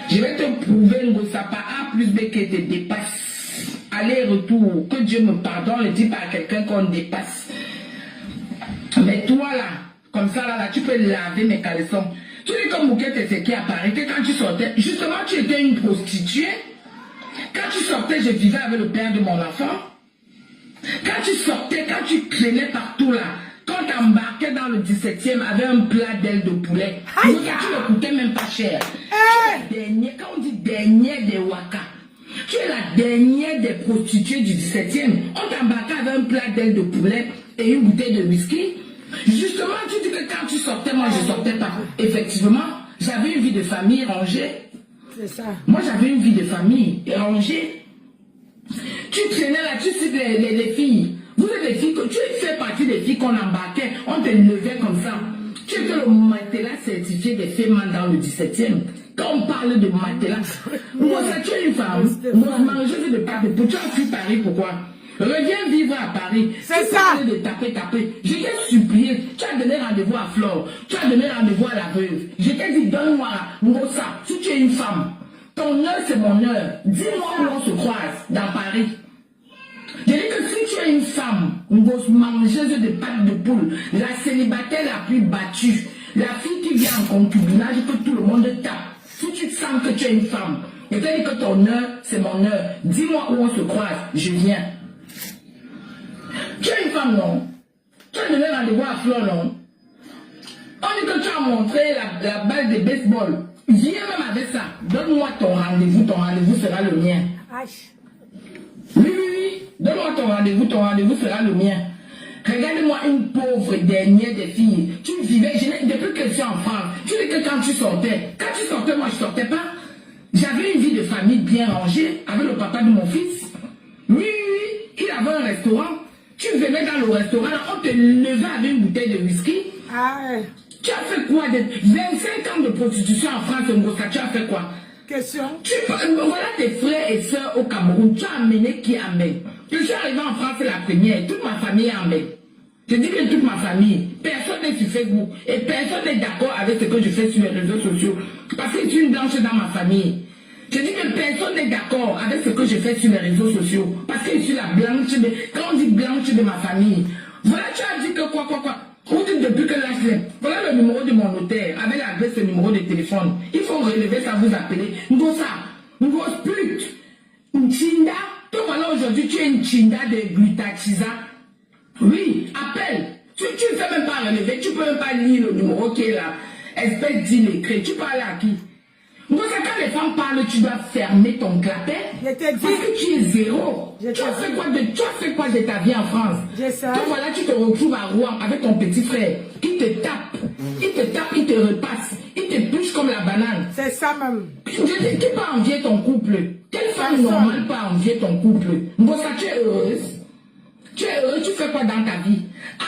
Je vais te prouver, Ngosapa A plus B qui te dépasse. Aller-retour, que Dieu me pardonne, ne dis pas à quelqu'un qu'on dépasse. Mais toi là, comme ça là, tu peux laver mes caleçons. Tu dis comme Moukette et qui à Paris, que quand tu sortais, justement tu étais une prostituée. Quand tu sortais, je vivais avec le père de mon enfant. Quand tu sortais, quand tu traînais partout là, quand tu embarquais dans le 17e avec un plat d'aile de poulet, tu ne coûtais même pas cher. Tu es la dernière, quand on dit dernière des Waka, tu es la dernière des prostituées du 17e. On t'embarquait avec un plat d'aile de poulet et une bouteille de whisky. Justement, tu dis que quand tu sortais, moi je sortais pas. Effectivement, j'avais une vie de famille rangée. C'est ça. Moi j'avais une vie de famille rangée. Tu traînais là, tu cites les filles. Vous êtes des filles, tu fais partie des filles qu'on embarquait, on te levait comme ça. Tu étais le matelas certifié des femmes dans le 17e. Quand on parle de matelas, moi ça tu es une femme. Moi je veux de pas de pour tu as fui Paris, pourquoi? Reviens vivre à Paris. C'est ça. De taper. Je t'ai supplié. Tu as donné rendez-vous à Flore. Tu as donné rendez-vous à la veuve. Je t'ai dit, donne-moi, Ngosa, si tu es une femme. Ton heure, c'est mon heure. Dis-moi où on se croise dans Paris. Je dis que si tu es une femme, une grosse mangeuse de pâtes de poule, la célibataire la plus battue, la fille qui vient en concubinage que tout le monde tape. Si tu sens que tu es une femme, je te dis que ton heure, c'est mon heure. Dis-moi où on se croise. Je viens. Tu es une femme, non? Tu as donné rendez-vous à Flore, non? On dit que tu as montré la balle de baseball. Viens même avec ça. Donne-moi ton rendez-vous sera le mien. Aïe. Oui. Donne-moi ton rendez-vous sera le mien. Regarde-moi une pauvre dernière des filles. Tu vivais, depuis que je suis en France, tu dis que quand tu sortais, moi je sortais pas. J'avais une vie de famille bien rangée avec le papa de mon fils. Oui, il avait un restaurant. Tu venais dans le restaurant, on te levait avec une bouteille de whisky. Ah, tu as fait quoi de 25 ans de prostitution en France, Ngosa, tu as fait quoi? Question. Voilà tes frères et soeurs au Cameroun, tu as amené qui amène? Je suis arrivé en France la première, toute ma famille amène. Je dis que toute ma famille, personne n'est sur Facebook et personne n'est d'accord avec ce que je fais sur les réseaux sociaux. Parce que je suis une blanche dans ma famille. Je dis que personne n'est d'accord avec ce que je fais sur les réseaux sociaux. Parce que je suis la blanche quand on dit blanche de ma famille. Voilà, tu as dit que quoi. Vous dites depuis que là, voilà le numéro de mon notaire, avec l'adresse et le numéro de téléphone. Il faut relever ça, vous appeler. Ngosa, Ngos pute, Nchinda. Toi, voilà, aujourd'hui, tu es une Chinda de glutatiza. Oui, appelle. Tu ne fais même pas relever, tu ne peux même pas lire le numéro qui est là. Espèce d'illettré, tu parles à qui? Ngosa, quand les femmes parlent, tu dois fermer ton clapet. Je t'ai dit. Parce que tu es zéro. Tu as fait quoi de ta vie en France? Je sais. Donc voilà, tu te retrouves à Rouen avec ton petit frère. Il te tape, il te repasse, il te touche comme la banane. C'est ça même. Qui peut envier ton couple? Quelle femme normale peut envier ton couple? Ngosa, tu es heureuse? Tu es heureux, tu fais quoi dans ta vie?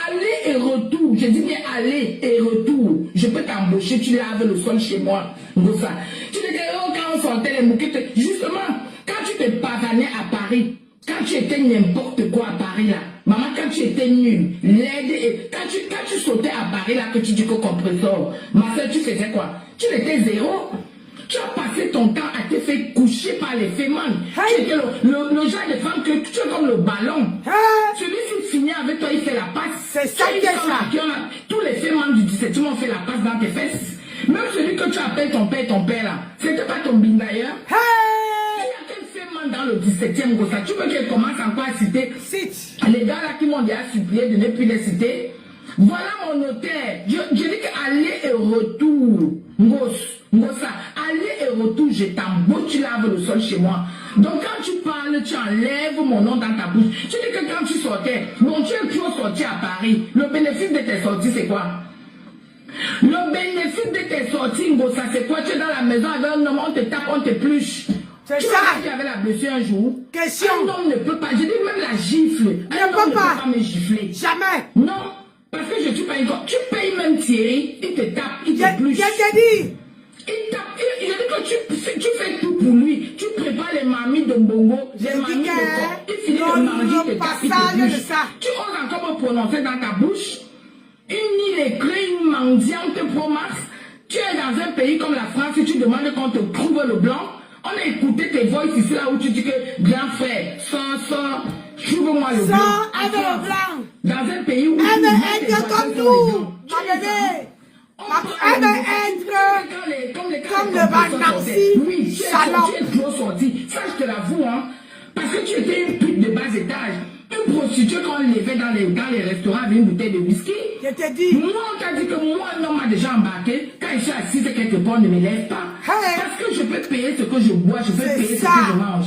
Aller et retour, je dis bien aller et retour. Je peux t'embaucher, tu laves le sol chez moi. Ngosa. Tu te dis, oh, quand on sortait les mouquettes, justement, quand tu te pavanais à Paris, quand tu étais n'importe quoi à Paris là, Maman, quand tu étais nulle, laide, et quand tu sautais à Paris, là, que tu dis que compresseur, ma soeur, tu faisais quoi? Tu étais zéro. Tu as passé ton temps à te faire coucher par les fémans. Tu étais le genre de femme que tu es comme le ballon. Celui qui finit avec toi, il fait la passe. C'est ça qui est ça. Tous les fémans du 17e ont fait la passe dans tes fesses. Même celui que tu appelles ton père là, c'était pas ton bin d'ailleurs. Il y a quel féman dans le 17e comme ça? Tu veux qu'elle commence encore à citer les gars là qui m'ont déjà supplié de ne plus les citer? Voilà mon notaire. Je dis qu'aller et retour, Ngosa, aller et retour, je t'embauche, tu laves le sol chez moi. Donc quand tu parles, tu enlèves mon nom dans ta bouche. Tu dis que quand tu sortais, bon, tu es toujours sorti à Paris. Le bénéfice de tes sorties, c'est quoi? Le bénéfice de tes sorties, Ngosa, c'est quoi? Tu es dans la maison avec un homme, on te tape, on te pluche. C'est ça. Tu avais la blessure un jour. Question. Un homme ne peut pas, je dis même la gifle. Un homme ne peut pas me gifler. Jamais. Non. Parce que je ne suis pas une gosse. Tu payes même Thierry, il te tape, il te bluche. Je t'ai dit. Il tape, il a dit que tu fais tout pour lui. Tu prépares les mamies de Mbongo, les mamies de corps. Il finit le mardi, il te tape, il te bluche. Tu oses encore me prononcer dans ta bouche. Une île écrit, une mendiante pro max. Tu es dans un pays comme la France et tu demandes qu'on te trouve le blanc. On a écouté tes voix ici là où tu dis que grand frère, sors, trouve-moi le blanc. Avec le blanc. Dans un pays où elle veut être comme nous, ma bébé. Elle veut être comme le Banarsi. Oui, tu es trop sorti. Ça, je te l'avoue, hein. Parce que tu étais une pute de bas étage. Une prostituée qu'on levait dans les restaurants avec une bouteille de whisky. Je t'ai dit. Moi, on t'a dit que moi, un homme m'a déjà embarqué. Quand je suis assise quelque part, on ne me lève pas. Parce que je peux payer ce que je bois, je peux payer ce que je mange.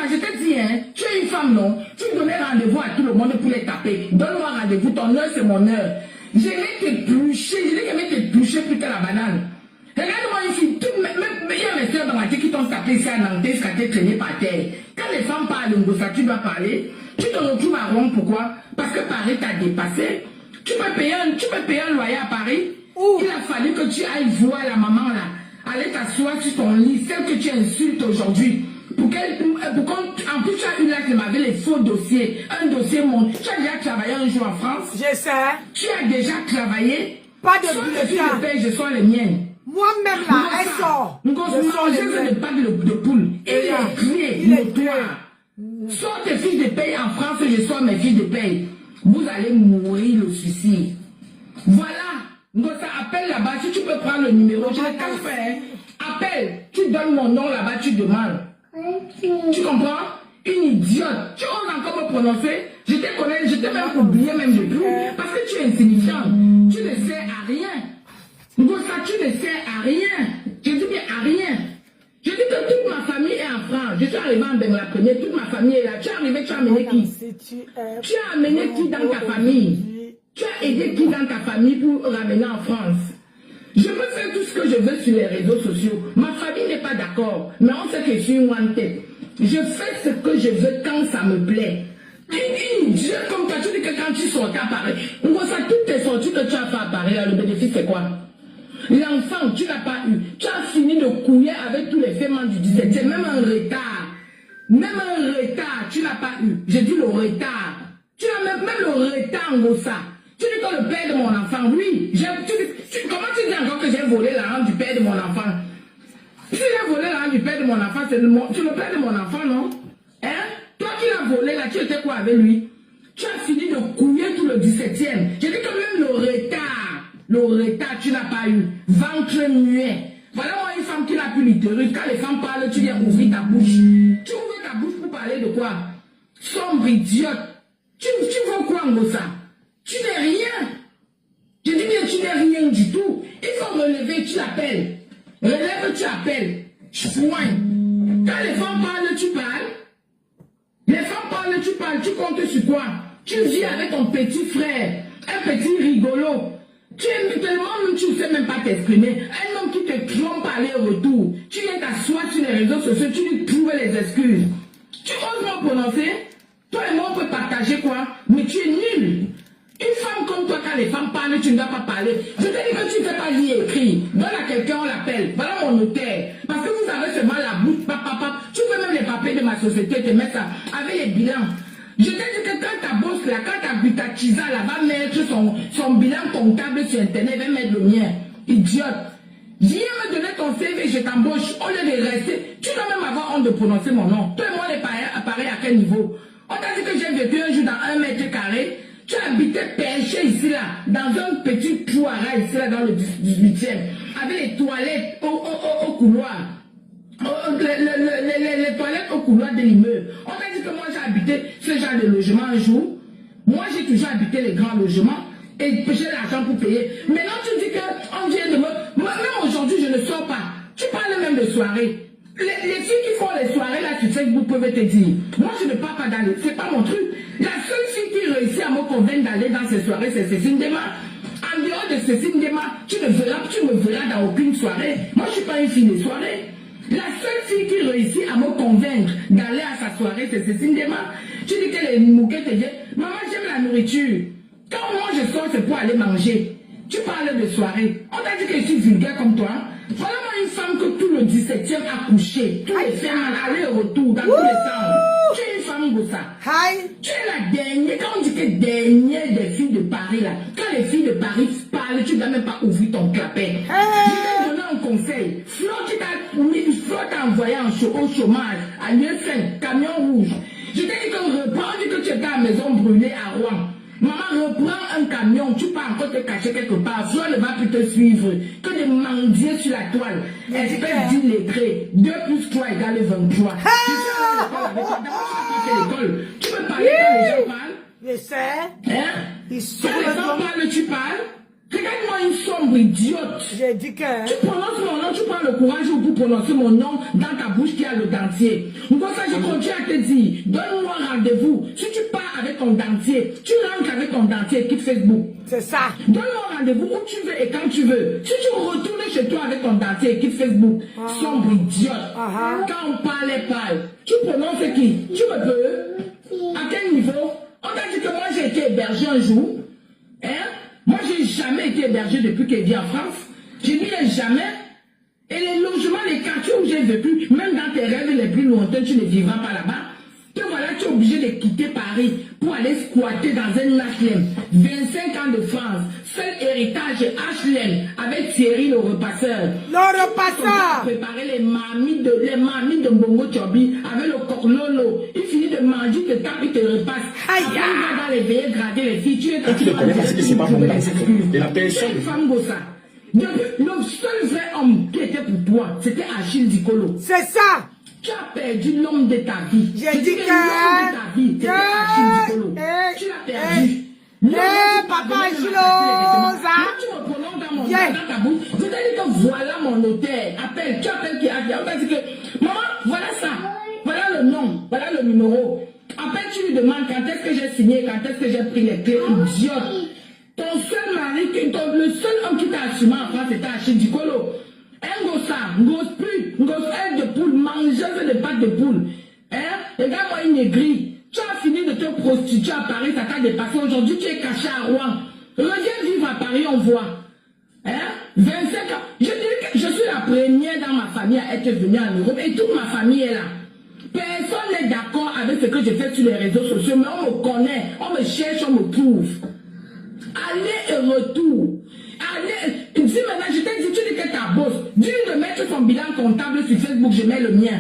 Je te dis, hein, tu es une femme, non? Tu donnais rendez-vous à tout le monde pour les taper. Donne-moi rendez-vous, ton heure, c'est mon heure. Je vais t'éplucher, je vais t'éplucher plus que la banane. Regarde-moi ici, il y a mes soeurs dans ma tête qui t'ont tapé ici à Nantes, qui t'ont traîné par terre. Quand les femmes parlent de ça, tu dois parler. Tu te retrouves à Rome, pourquoi? Parce que Paris t'a dépassé. Tu peux payer un loyer à Paris. Il a fallu que tu ailles voir la maman là. Aller t'asseoir sur ton lit, celle que tu insultes aujourd'hui. En plus, tu as eu là qui m'avait les faux dossiers. Un dossier, tu as déjà travaillé un jour en France. Je sais. Tu as déjà travaillé. Pas de bulletin. Je sors les miennes. Moi-même là, elle sort. Je sors les pas de poule. Il est crié, notoire. Sors tes fiches de paye en France, je sors mes fiches de paye. Vous allez mourir le suicide. Voilà. Donc ça appelle là-bas. Si tu peux prendre le numéro, je l'ai qu'à faire. Appelle. Tu donnes mon nom là-bas, tu demandes. Tu comprends? Une idiote. Tu oses encore me prononcer? Je te connais, je t'ai même oublié même depuis. Parce que tu es insignifiant. Tu ne sers à rien. Donc ça, tu ne sers à rien. Je dis bien à rien. Je dis que toute ma famille est en France. Je suis arrivé en Bengla Premier, toute ma famille est là. Tu es arrivé, tu as amené qui? Tu as amené qui dans ta famille? Tu as aidé qui dans ta famille pour ramener en France? Je peux faire tout ce que je veux sur les réseaux sociaux. Ma famille n'est pas d'accord. Mais on sait que je suis une one tête. Je fais ce que je veux quand ça me plaît. Une idiote comme toi, tu dis que quand tu sortais à Paris, ça, toutes tes sorties que tu as fait à Paris, là, le bénéfice c'est quoi? L'enfant, tu n'as pas eu. Tu as fini de couiller avec tous les fémins du 17. C'est même un retard. Même un retard, tu n'as pas eu. J'ai dit le retard. Tu as même le retard en Gossa. Tu dis que le père de mon enfant, oui. Comment tu dis encore que j'ai volé l'argent du père de mon enfant? Si j'ai volé l'argent du père de mon enfant, c'est le père de mon enfant, non? Hein? Toi qui l'as volé là, tu étais quoi avec lui? Tu as fini de couiller tout le 17e. J'ai dit que même le retard, tu n'as pas eu. Ventre muet. Voilà moi une femme qui n'a plus l'utérus. Quand les femmes parlent, tu viens ouvrir ta bouche. Tu ouvres ta bouche pour parler de quoi? Sombre idiote. Tu veux quoi en ça? Tu n'es rien. Je dis bien, tu n'es rien du tout. Il faut relever, tu l'appelles. Relève, tu appelles. Soigne. Quand les femmes parlent, tu parles. Les femmes parlent, tu parles. Tu comptes sur quoi? Tu vis avec ton petit frère. Un petit rigolo. Tu es tellement même, tu ne sais même pas t'exprimer. Un homme qui te trompe aller-retour. Tu viens t'asseoir sur les réseaux sociaux, tu lui trouves les excuses. Tu oses me prononcer? Toi et moi, on peut partager quoi? Mais tu es nul. Une femme comme toi, quand les femmes parlent, tu ne dois pas parler. Je te dis que tu ne fais pas lire et écrire. Donne à quelqu'un, on l'appelle. Voilà mon notaire. Parce que vous avez seulement la bouche, papa. Tu veux même les papiers de ma société, te mettre ça avec les bilans. Je t'ai dit que quand ta bosse là, quand ta Chisa là va mettre son bilan comptable sur internet, elle va mettre le mien. Idiote. Viens me donner ton CV, je t'embauche. Au lieu de rester, tu dois même avoir honte de prononcer mon nom. Toi et moi, on est pareil à quel niveau? On t'a dit que j'ai vécu un jour dans 1 mètre carré. Tu habitais perché ici là, dans un petit trou à rats ici là, dans le 18e, avec les toilettes au couloir. Les toilettes au couloir de l'immeuble. On t'a dit que moi j'ai habité ce genre de logement un jour. Moi j'ai toujours habité les grands logements et j'ai l'argent pour payer. Maintenant tu dis qu'on vient de me... Moi même aujourd'hui je ne sors pas. Tu parles même de soirée. Les filles qui font les soirées là sur Facebook peuvent te dire. Moi je ne pars pas dans les... C'est pas mon truc. La seule fille qui réussit à me convaincre d'aller dans ces soirées, c'est Cécile Dema. En dehors de Cécile Dema, tu me verras dans aucune soirée. Moi je suis pas une fille de soirée. La seule fille qui réussit à me convaincre d'aller à sa soirée, c'est Cécile Dema. Tu dis qu'elle est mouquée, te dit, maman, j'aime la nourriture. Quand moi je sors, c'est pour aller manger. Tu parles de soirée. On t'a dit que je suis vulgaire comme toi. Voilà moi une femme que tout le 17e a couché. Tous les femmes aller et retour dans tous les sens. Tu es une femme Gossa. Tu es la dernière. Quand on dit que dernière des filles de Paris là, quand les filles de Paris parlent, tu ne dois même pas ouvrir ton clapet. Je t'ai donné un conseil. Flo t'a envoyé au chômage à l'UFN, camion rouge. Je t'ai dit qu'on reprend, on dit que tu étais à la maison brûlée à Rouen. Maman, reprends un camion, tu peux encore te cacher quelque part. Flo ne va plus te suivre que de mendier sur la toile. Espèce d'illettré. 2 plus 3 égale 23. Tu sais l'école. Tu peux parler quand les gens parlent. Je sais. Hein? Quand les gens parlent, tu parles. Regarde-moi une sombre idiote. J'ai dit que... Tu prononces mon nom, tu prends le courage pour prononcer mon nom dans ta bouche qui a le dentier. Comme ça, je continue à te dire, donne-moi rendez-vous. Si tu pars avec ton dentier, tu rentres avec ton dentier, quitte Facebook. C'est ça. Donne-moi rendez-vous où tu veux et quand tu veux. Si tu retournes chez toi avec ton dentier, quitte Facebook. Sombre idiote. Quand on parle. Tu prononces qui? Tu me peux? À quel niveau? On t'a dit que moi j'ai été hébergé un jour. Hein? Moi, j'ai jamais été hébergé depuis qu'elle vit en France. Je dis jamais. Et les logements, les quartiers où j'ai vécu, même dans tes rêves les plus lointains, tu ne vivras pas là-bas. Que voilà, tu es obligé de quitter Paris pour aller squatter dans un HLM. 25 ans de France. Seul héritage HLM avec Thierry le repasseur. Le repasseur. Préparer les mamies de Mbongo Tchobi avec le corlolo. Il finit de manger, te tape, il te repasse. Aïe. Après, il va dans les veillées gratter les filles. Tu es Quand tu le connais parce que c'est pas mon Et la personne. une femme Gossa. Le seul vrai homme qui était pour toi, c'était Achille Dicolo. C'est ça. Tu as perdu l'homme de ta vie. J'ai dit que... l'homme de ta vie, c'était Achille Dicolo. Tu l'as perdu. Papa Achille, Tu me prononces dans ta bouche. Je t'ai dit que voilà mon notaire. Appelle, tu appelles qui a dit. On t'a dit que, maman, voilà ça. Voilà le nom, voilà le numéro. Appelle, tu lui demandes quand est-ce que j'ai signé, quand est-ce que j'ai pris les clés. Idiote. Ton seul mari, le seul homme qui t'a assumé en France, c'était Achille Dicolo. Un gossa, gosse plus, gosse aide de poule, mangeuse de pâtes de poule. Hein? Regarde-moi une aigrie. Tu as fini de te prostituer à Paris, ça t'a dépassé. Aujourd'hui, tu es caché à Rouen. Reviens vivre à Paris, on voit. Hein? 25 ans. Je dirais que je suis la première dans ma famille à être venue en Europe et toute ma famille est là. Personne n'est d'accord avec ce que je fais sur les réseaux sociaux, mais on me connaît, on me cherche, on me trouve. Aller et retour. Allez, dis maintenant, je t'ai dit, tu dis que ta bosse. Dis de mettre son bilan comptable sur Facebook, je mets le mien.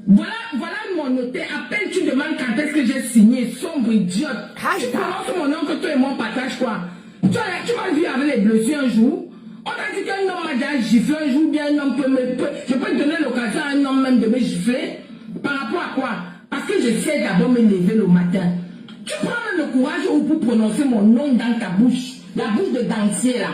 Voilà mon notaire. Appelle, tu demandes quand est-ce que j'ai signé, sombre idiote. Tu prononces mon nom que toi et moi partage quoi. Tu m'as vu avec les blessures un jour. On t'a dit qu'un homme m'a déjà giflé un jour, bien un homme peut me... Je peux te donner l'occasion à un homme même de me gifler. Par rapport à quoi? Parce que j'essaie d'abord me lever le matin. Tu prends le courage pour prononcer mon nom dans ta bouche. La bouche de dentier là.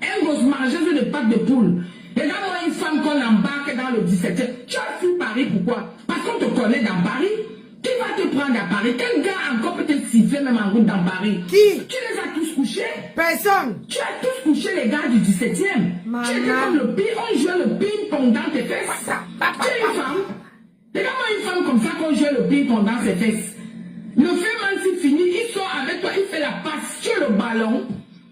Un gosse mangeuse de pâtes de poule. Regarde-moi une femme qu'on embarque dans le 17e. Tu as fui Paris, pourquoi? Parce qu'on te connaît dans Paris. Qui va te prendre à Paris? Quel gars encore peut te siffler même en route dans Paris? Qui? Tu les as tous couchés? Personne. Tu as tous couché les gars du 17e. Maman. Tu étais comme le pire, on jouait le ping-pong dans tes fesses. Tu es une femme. Regarde-moi une femme comme ça qu'on jouait le ping-pong dans ses fesses. Le fait s'il finit, il sort avec toi, il fait la passe sur le ballon.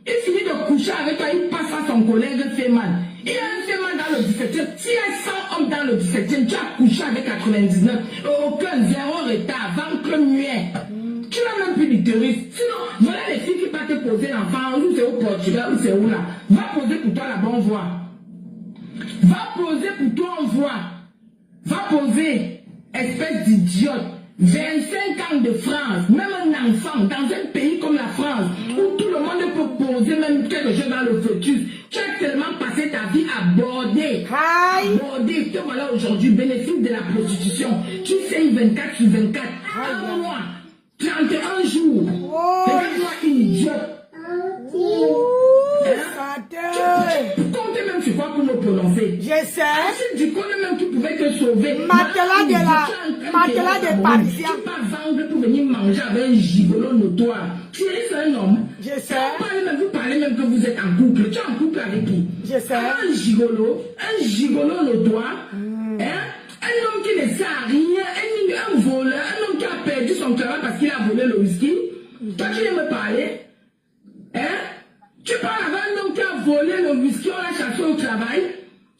Il finit de coucher avec toi, il passe à son collègue Feman. Il y a un Feman dans le 17e. S'il y a 100 hommes dans le 17e, tu as couché avec 99. Aucun, zéro retard, ventre muet. Tu n'as même plus d'utérus. Sinon, voilà les filles qui partent te poser l'enfant, ou c'est au Portugal, ou c'est où là. Va poser pour toi la bonne voie. Va poser pour toi en voie. Va poser, espèce d'idiote. 25 ans de France, même un enfant dans un pays comme la France, où tout le monde peut poser même quelque chose dans le fœtus. Tu as tellement passé ta vie à border. Border. Te voilà aujourd'hui, bénéfice de la prostitution. Tu sais 24 sur 24. Un mois, 31 jours. Regarde-moi une idiote. Comptez même sur quoi pour me prononcer. Je sais. Du connais même qui pouvait te sauver. Matelas de Parisien. Tu pas vendre pour venir manger avec un gigolo notoire. Tu es un homme. Je sais. Vous parlez même que vous êtes en couple. Tu es en couple avec qui? Je sais. Un gigolo notoire. Hein? Un homme qui ne sait à rien. Un voleur. Un homme qui a perdu son travail parce qu'il a volé le whisky. Toi, tu viens me parler. Hein? Tu parles avec un homme qui a volé le whisky, on l'a chassé au travail.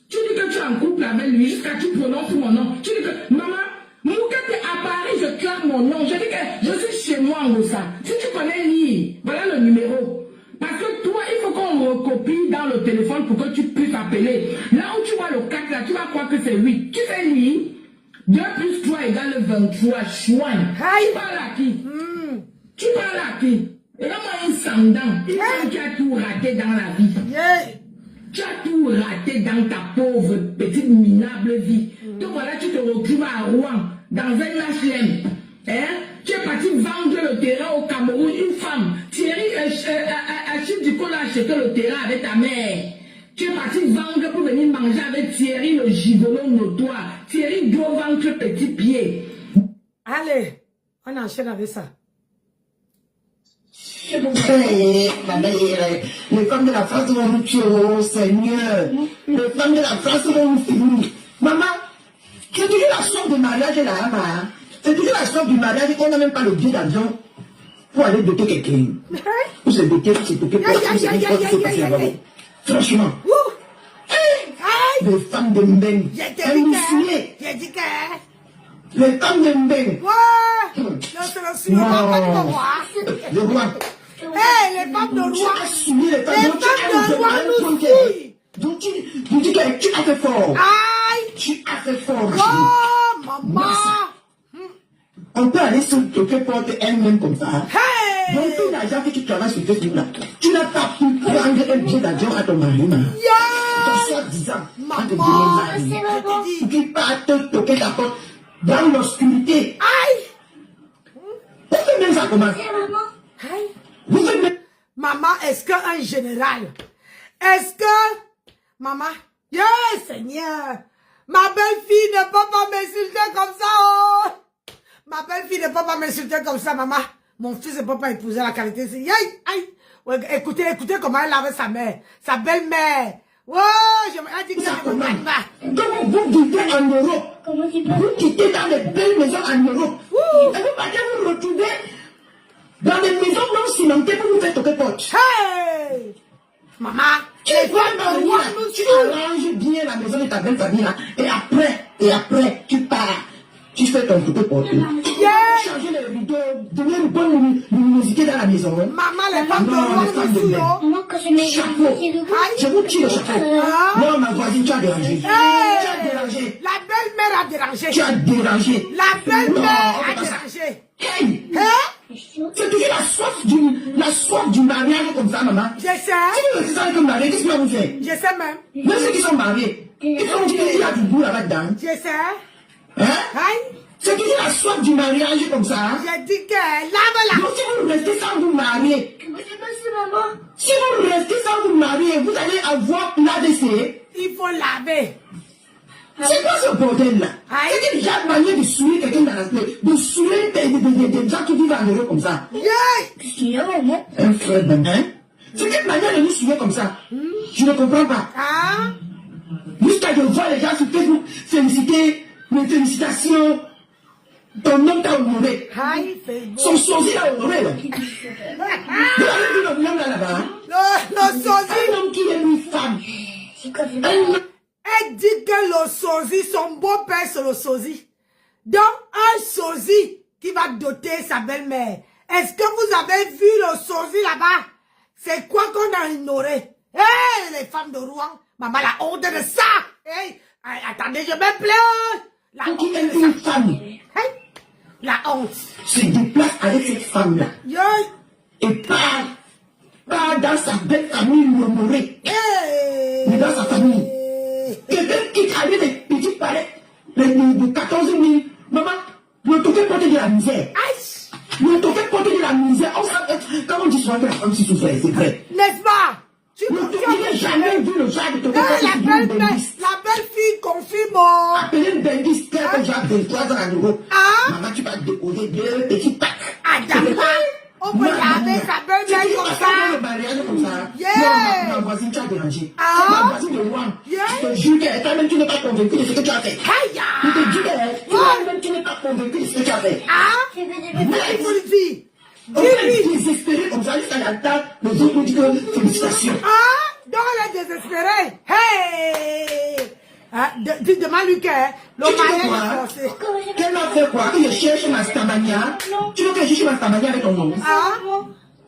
Tu dis que tu es en couple avec lui jusqu'à ce que tu prononces mon nom. Tu dis que, maman, Moukete à Paris, je claque mon nom. Je dis que je suis chez moi en Gossa. Si tu connais lire, voilà le numéro. Parce que toi, il faut qu'on recopie dans le téléphone pour que tu puisses appeler. Là où tu vois le 4, là, tu vas croire que c'est 8. Tu sais lire. 2 plus 3 égale 23. Chouin. Tu parles à qui? Tu parles à qui? Et là, moi, un sandant, tu as tout raté dans la vie. Tu as tout raté dans ta pauvre, petite, minable vie. Donc voilà, tu te retrouves à Rouen, dans un HLM. Hein? Tu es parti vendre le terrain au Cameroun, une femme. Thierry Achille Ducol a acheté le terrain avec ta mère. Tu es parti vendre pour venir manger avec Thierry, le gigolo notoire. Thierry gros ventre, petit pied. Allez, on enchaîne avec ça. Les femmes de la France vont nous tuer, oh Seigneur. Les femmes de la France vont nous finir. Maman, c'est toujours la somme de mariage là, maman. C'est toujours la somme du mariage qu'on n'a même pas le billet d'avion pour aller doter quelqu'un. Pour se doter, pour se doter, pour se passer là-bas. Franchement. Les femmes de Mbeng, elles nous suivent. Les femmes de Mbeng. Le roi. Les femmes de roi. Les femmes de roi nous suivent. Donc tu dis que tu as fait fort. Tu as fait fort. Oh, maman. On peut aller sur quelque porte elle-même comme ça. Donc tout l'argent que tu travailles sur Facebook là, tu n'as pas pu prendre un billet d'avion à ton mari. Ton soi-disant, en te donner mari. Pour qu'il parte te toquer ta porte dans l'obscurité. Vous faites même ça comment? Vous faites même... Maman, est-ce qu'un général, est-ce que, maman, Seigneur, ma belle-fille ne peut pas m'insulter comme ça, oh! Ma belle-fille ne peut pas m'insulter comme ça, maman. Mon fils ne peut pas épouser la qualité. Ouais, écoutez comment elle avait sa mère, sa belle-mère. Ouais, j'aimerais dire que c'est mon maman. Donc vous vivez en Europe. Vous quittez dans les belles maisons en Europe. Et vous partez vous retrouver dans des maisons non cimentées pour vous faire toquer porte. Hey! Maman, tu arranges bien la maison de ta belle famille là. Et après, tu pars. Tu fais ton toquer porte. Changer les rideaux, donner une bonne luminosité dans la maison. Maman, les femmes de roi nous suivent. Maman, quand je mets chapeau, je vous tire le chapeau. Non, ma voisine, tu as dérangé. Tu as dérangé. La belle-mère a dérangé. Tu as dérangé. La belle-mère a dérangé. C'est toujours la soif du mariage comme ça, maman. Je sais. Si vous êtes mariés, qu'est-ce que vous faites? Je sais même. Même ceux qui sont mariés, ils font dire qu'il y a du goût là-dedans. Je sais. Hein? C'est toujours la soif du mariage comme ça. J'ai dit que lave-la. Donc si vous restez sans vous marier, si vous restez sans vous marier, vous allez avoir l'ADC. Il faut laver. C'est quoi ce bordel-là? C'est qu'il y a une manière de saouler quelqu'un dans la tête, de saouler des gens qui vivent en Europe comme ça. Un frère de main. C'est quelle manière de nous saouler comme ça? Je ne comprends pas. Jusqu'à de voir les gens sur Facebook féliciter, mes félicitations. Ton homme t'a honoré. Son sosie l'a honoré. Vous avez vu le homme là-bas? Le sosie. Un homme qui est une femme. Elle dit que le sosie, son beau-père c'est le sosie. Donc un sosie qui va doter sa belle-mère. Est-ce que vous avez vu le sosie là-bas? C'est quoi qu'on a ignoré? Hey, les femmes de Rouen, maman, la honte de ça! Hey, attendez, je me plains! La honte de une ça! femme Hey, la honte! se déplace avec cette femme-là Yo! et part dans sa belle famille murmurée, Hey! mais dans sa famille. Quelqu'un qui avait des petites palettes de 14 000. Maman, ne te fais porter de la misère. Aïe! Ne te fais porter de la misère. Quand on dit souvent que la femme s'y souffre, c'est vrai. N'est-ce pas? Tu Je n'ai jamais vu le genre de te faire la belle fille confirme. Appelez une bendiste qui a déjà 23 ans à nouveau. Ah? Maman, tu vas déposer 2 petits packs. Adama, on peut laver sa belle-mère comme ça. Le mariage comme ça. Yeah. Ma voisine, tu as dérangé. Ah. Ma voisine de Rouen. Yeah. Je te jure que toi-même, tu n'es pas convaincu de ce que tu as fait. Aïe! Je te dis que toi-même, tu n'es pas convaincu de ce que tu as fait. Ah? Il faut le dire. On est désespéré comme ça jusqu'à la table. Les autres nous disent que félicitations. Ah? Donc elle est désespérée. Hey! Ah, demande-lui que le mariage est forcé. Qu'elle a fait quoi? Que je cherche ma stamania. Tu veux que je cherche ma stamania avec ton nom? Ah?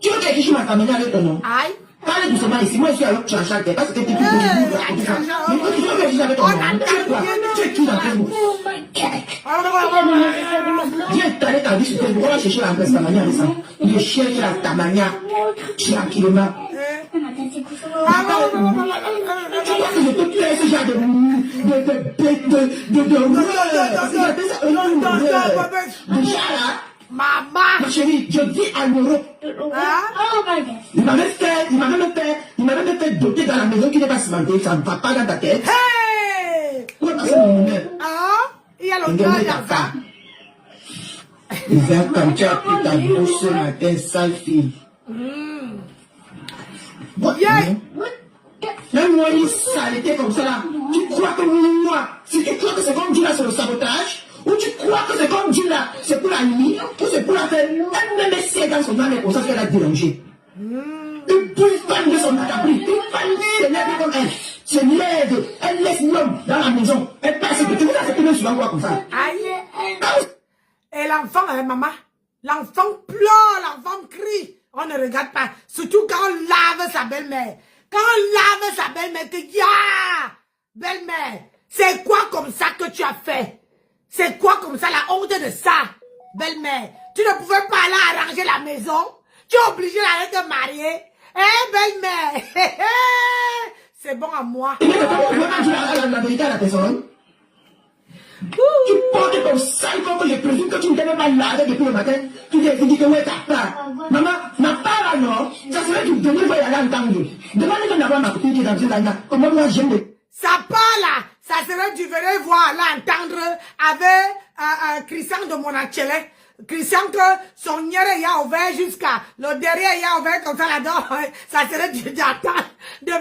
Tu veux que je cherche ma stamania avec ton nom? Aïe. Parlez doucement ici. Moi, je suis avec Chanchal. Parce que tu es plus tu es qui dans Facebook? Viens t'aller ta vie sur Facebook. On va chercher la stamania avec ça. Je cherche la stamania tranquillement. Tu vois que je te plais ce genre de déjà là. Maman. Ma chérie, je vis en Europe. Ah? Il m'a même fait doter dans la maison qui n'est pas cimentée. Ça ne va pas dans ta tête. Hey! Où est passé mon honneur? Ah? Il y a le gars là-bas. Il va comme tu as pris ta bouche ce matin, sale fille. Même moi, une saleté comme ça là. Tu crois que moi, si tu crois que c'est comme Dieu là, c'est le sabotage, ou tu crois que c'est comme Dieu là, c'est pour la nuit, ou c'est pour la faire, elle même essaie dans son âme et pour ça qu'elle a dérangé. Une femme de son acabri, une femme s'élève comme elle, se lève, elle laisse l'homme dans la maison, elle passe, tu vois, c'est que souvent quoi comme ça. Aïe. Et l'enfant, hein, maman, l'enfant pleure, l'enfant crie. On ne regarde pas, surtout quand on lave sa belle-mère. Quand on lave sa belle-mère, tu dis, ah, belle-mère, c'est quoi comme ça que tu as fait? C'est quoi comme ça, la honte de ça, belle-mère? Tu ne pouvais pas aller arranger la maison? Tu es obligé d'aller te marier? Eh, belle-mère? C'est bon à moi. Tu peux la vérité à la personne. Tu portes comme ça, comme je présume que tu ne t'es même pas lavé depuis le matin. Tu t'es dit que où est ta part? Maman, ma part là, non? Ça serait que demain, il va y aller entendre. Demandez même d'abord ma copine qui est dans une là. Comment moi j'aime les... Ça part là, ça serait du venir voir là, entendre avec Christian de Monachele. Christian que son nière y a ouvert jusqu'à le derrière y a ouvert comme ça là-dedans. Ça serait d'entendre, de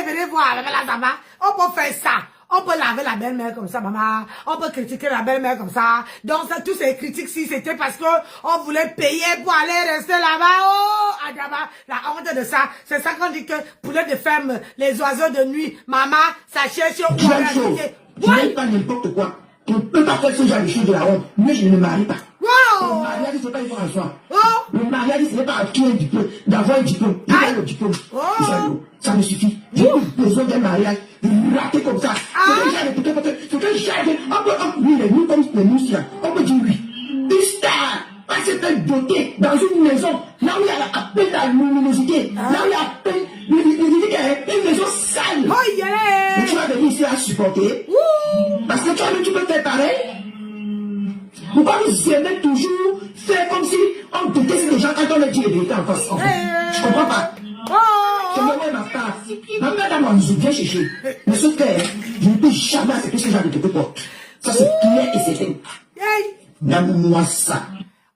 venir voir, là, ça va. On peut faire ça. On peut laver la belle-mère comme ça, maman. On peut critiquer la belle-mère comme ça. Donc, ça, tous ces critiques-ci, c'était parce que on voulait payer pour aller rester là-bas. Oh, Adama, la honte de ça. C'est ça qu'on dit que poulet de ferme, les oiseaux de nuit, maman, ça cherche où aller acheter. Tu n'aimes pas n'importe quoi. Tu ne peux pas faire ce genre de choses de la honte. Mais je ne me marie pas. Wow. Le mariage, ce n'est pas une fois en soi. Oh. Le mariage, ce n'est pas acquérir un diplôme, d'avoir un diplôme. Il a le diplôme. Oh. Ça me suffit. J'ai plus besoin d'un mariage raté comme ça. C'est que j'avais. Oui, les nous, comme les nous, on peut dire oui. Une star, pas cette beauté dans une maison, là où il y a à peine la luminosité, là où il y a à peine une maison sale. Oh yeah. Et tu vas venir ici à supporter. Parce que toi-même, tu peux faire pareil. Pourquoi vous aimez toujours faire comme si on déteste les gens quand on leur dit les vérités en face? Je comprends pas. C'est moi ma part. Ma part dans mon zou, viens chercher. Mais sauf que je ne peux jamais accepter ce genre de truc. Ça c'est clair et certain. Donne-moi ça.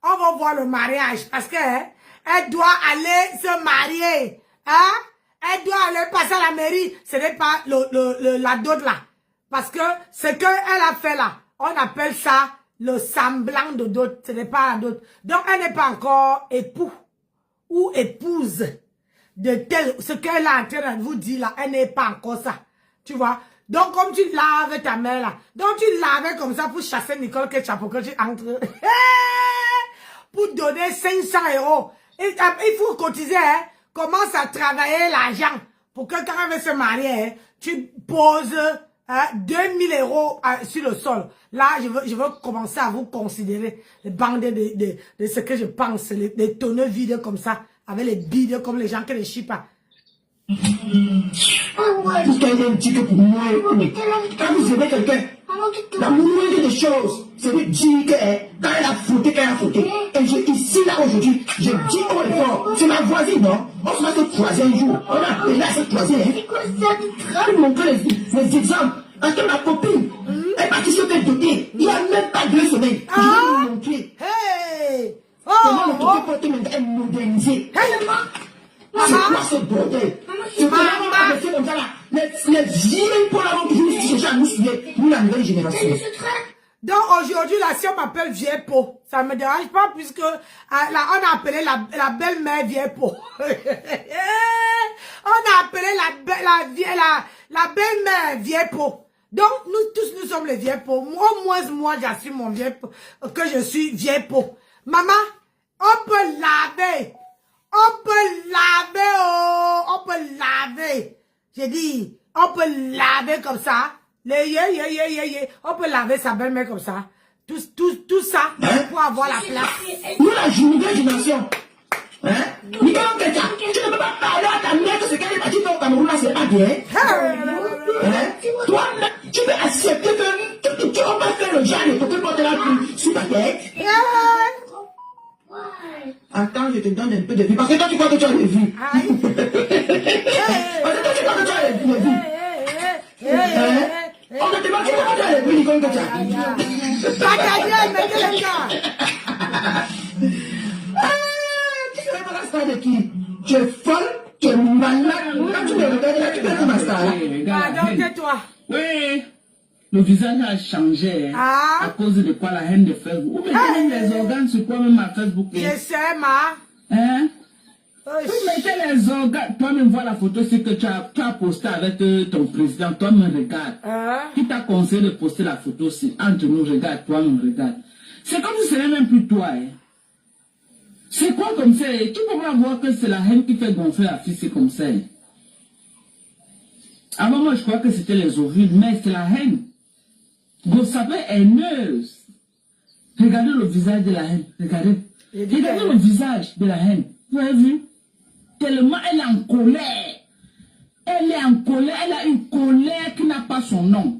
On va voir le mariage parce que elle doit aller se marier. Hein? Elle doit aller passer à la mairie. Ce n'est pas la dot là. Parce que ce qu'elle a fait là, on appelle ça le semblant de dot. Ce n'est pas la dot. Donc elle n'est pas encore époux ou épouse de tel. Ce qu'elle est en train de vous dire là, elle n'est pas encore ça. Tu vois? Donc, comme tu laves ta main là, donc tu lavais comme ça pour chasser Nicole Ketchup pour que tu entres. Pour donner 500 €. Il faut cotiser, hein. Commence à travailler l'argent pour que quand elle veut se marier, hein, tu poses 2000 € sur le sol. Là, je veux commencer à vous considérer les bandes de ce que je pense, les tonneaux vides comme ça, avec les bides comme les gens qui ne chient pas. Vous avez un petit peu pour moi. Quand vous aimez quelqu'un, la moindre des choses, c'est de dire que quand elle a fauté, Et ici, là, aujourd'hui, je dis haut et fort, c'est ma voisine, non? On se va se croiser un jour. On a appelé à se croiser. Je vais vous montrer les exemples. Quand ma copine est partie sur tel côté, il n'y a même pas 2 semaines. Je vais vous montrer. Hey! Comment le côté maintenant est modernisé. C'est quoi ce bordel? C'est vraiment pas rester comme ça là. Les vieux pour la vente qui cherchent à nous suivre, nous la nouvelle génération. Donc aujourd'hui, là, si on m'appelle vieille peau, ça ne me dérange pas puisque là, on a appelé la belle-mère vieille peau. On a appelé la belle-mère vieille peau. Donc nous tous, nous sommes les vieilles peaux. Au moins, moi, j'assume mon vieille peau, que je suis vieille peau. Maman, on peut laver. On peut laver, oh, on peut laver. J'ai dit, on peut laver comme ça. On peut laver sa belle-mère comme ça. Tout ça pour avoir la place. Nous, la nouvelle génération. Hein? Nicole Ketchup, tu ne peux pas parler à ta mère que ce qu'elle est partie au Cameroun là, c'est pas bien. Toi, tu peux accepter que tu vas pas faire le genre de côté porter la pluie sur ta tête. Attends, je te donne un peu de vie. Parce que toi, tu crois que tu as des vues. Parce que toi, tu crois que tu as des vues. On te demande, tu crois que tu as des vues, Nicole Ketchup. Pas ta gueule, mais quel est ça? Tu serais pas la star de qui? Tu es folle, tu es malade. Quand tu me regardes là, tu peux être ma star. Pardon, tais-toi. Oui. Le visage a changé à cause de quoi? La haine de Facebook. Vous mettez même les organes sur quoi même à Facebook? Je sais, ma. Hein? Vous mettez les organes. Toi-même, vois la photo, c'est que tu as posté avec ton président. Toi-même, regarde. Qui t'a conseillé de poster la photo aussi? Entre nous, regarde. Toi-même, regarde. C'est comme si ce n'est même plus toi. Hein? C'est quoi comme ça? Tu peux pas voir que c'est la haine qui fait gonfler la fille, c'est comme ça. Hein? Avant, moi, je crois que c'était les ovules, mais c'est la haine. Vous savez, haineuse. Regardez le visage de la haine. Regardez. Regardez le visage de la haine. Vous avez vu? Tellement elle est en colère. Elle est en colère. Elle a une colère qui n'a pas son nom.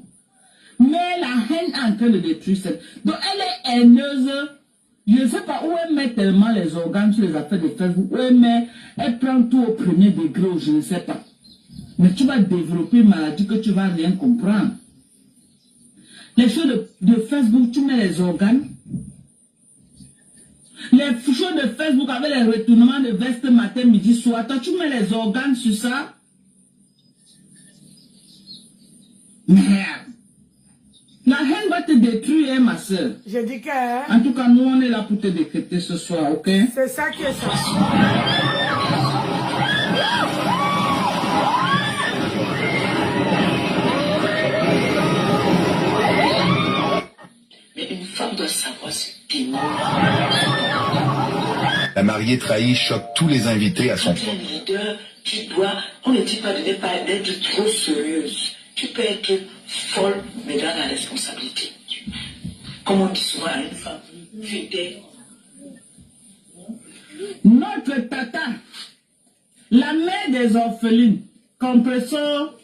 Mais la haine est en train de détruire cette. Donc elle est haineuse. Je ne sais pas où elle met tellement les organes sur les affaires de Facebook. Où elle met. Elle prend tout au premier degré ou je ne sais pas. Mais tu vas développer une maladie que tu ne vas rien comprendre. Les choses de Facebook, tu mets les organes. Les choses de Facebook avec les retournements de veste matin, midi, soir. Toi, tu mets les organes sur ça. Merde. La haine va te détruire, hein, ma soeur. Je dis que... En tout cas, nous, on est là pour te décréter ce soir, ok? C'est ça qui est ça. Une femme doit savoir ce qu'il La mariée trahie choque tous les invités à son propre. Leader qui doit, on ne dit pas de ne pas être trop sérieuse. Tu peux être folle, mais dans la responsabilité. Comme on dit souvent à une femme, fidèle. Notre tata, la mère des orphelines, Compressor,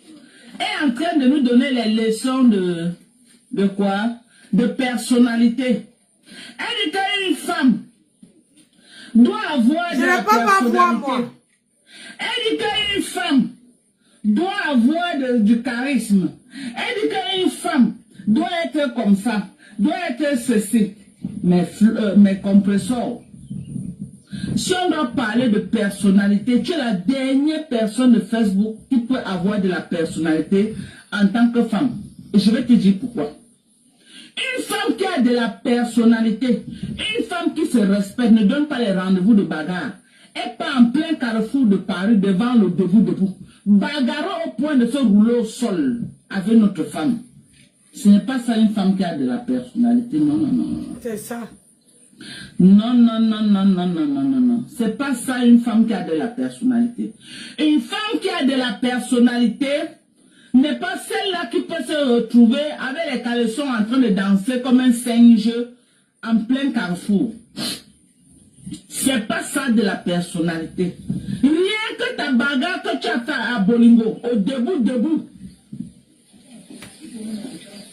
est en train de nous donner les leçons de quoi? De personnalité. Elle dit qu'une femme doit avoir de la personnalité. Elle dit qu'une femme doit avoir du charisme. Elle dit qu'une femme doit être comme ça, doit être ceci. Mais Compressor, si on doit parler de personnalité, tu es la dernière personne de Facebook qui peut avoir de la personnalité en tant que femme. Et je vais te dire pourquoi. Une femme qui a de la personnalité, une femme qui se respecte, ne donne pas les rendez-vous de bagarre. Elle pas en plein carrefour de Paris devant le debout. Bagarre au point de se rouler au sol avec notre femme. Ce n'est pas ça une femme qui a de la personnalité. Non, non, non, non. C'est ça. Non, non, non, non, non, non, non, non, non. C'est pas ça une femme qui a de la personnalité. Une femme qui a de la personnalité n'est pas celle-là qui peut se retrouver avec les caleçons en train de danser comme un singe en plein carrefour. C'est pas ça de la personnalité. Rien que ta bagarre que tu as fait à Bolingo, au debout,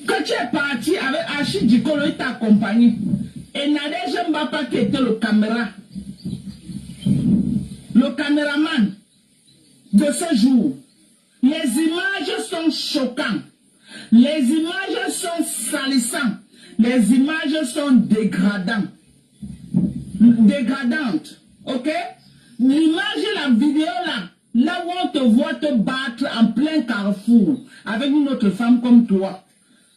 que tu es parti avec Achille Dikolo et ta compagnie, et Nadège Mbapa qui était le caméraman de ce jour. Les images sont choquantes, les images sont salissantes, les images sont dégradantes, ok? L'image et la vidéo là où on te voit te battre en plein carrefour avec une autre femme comme toi,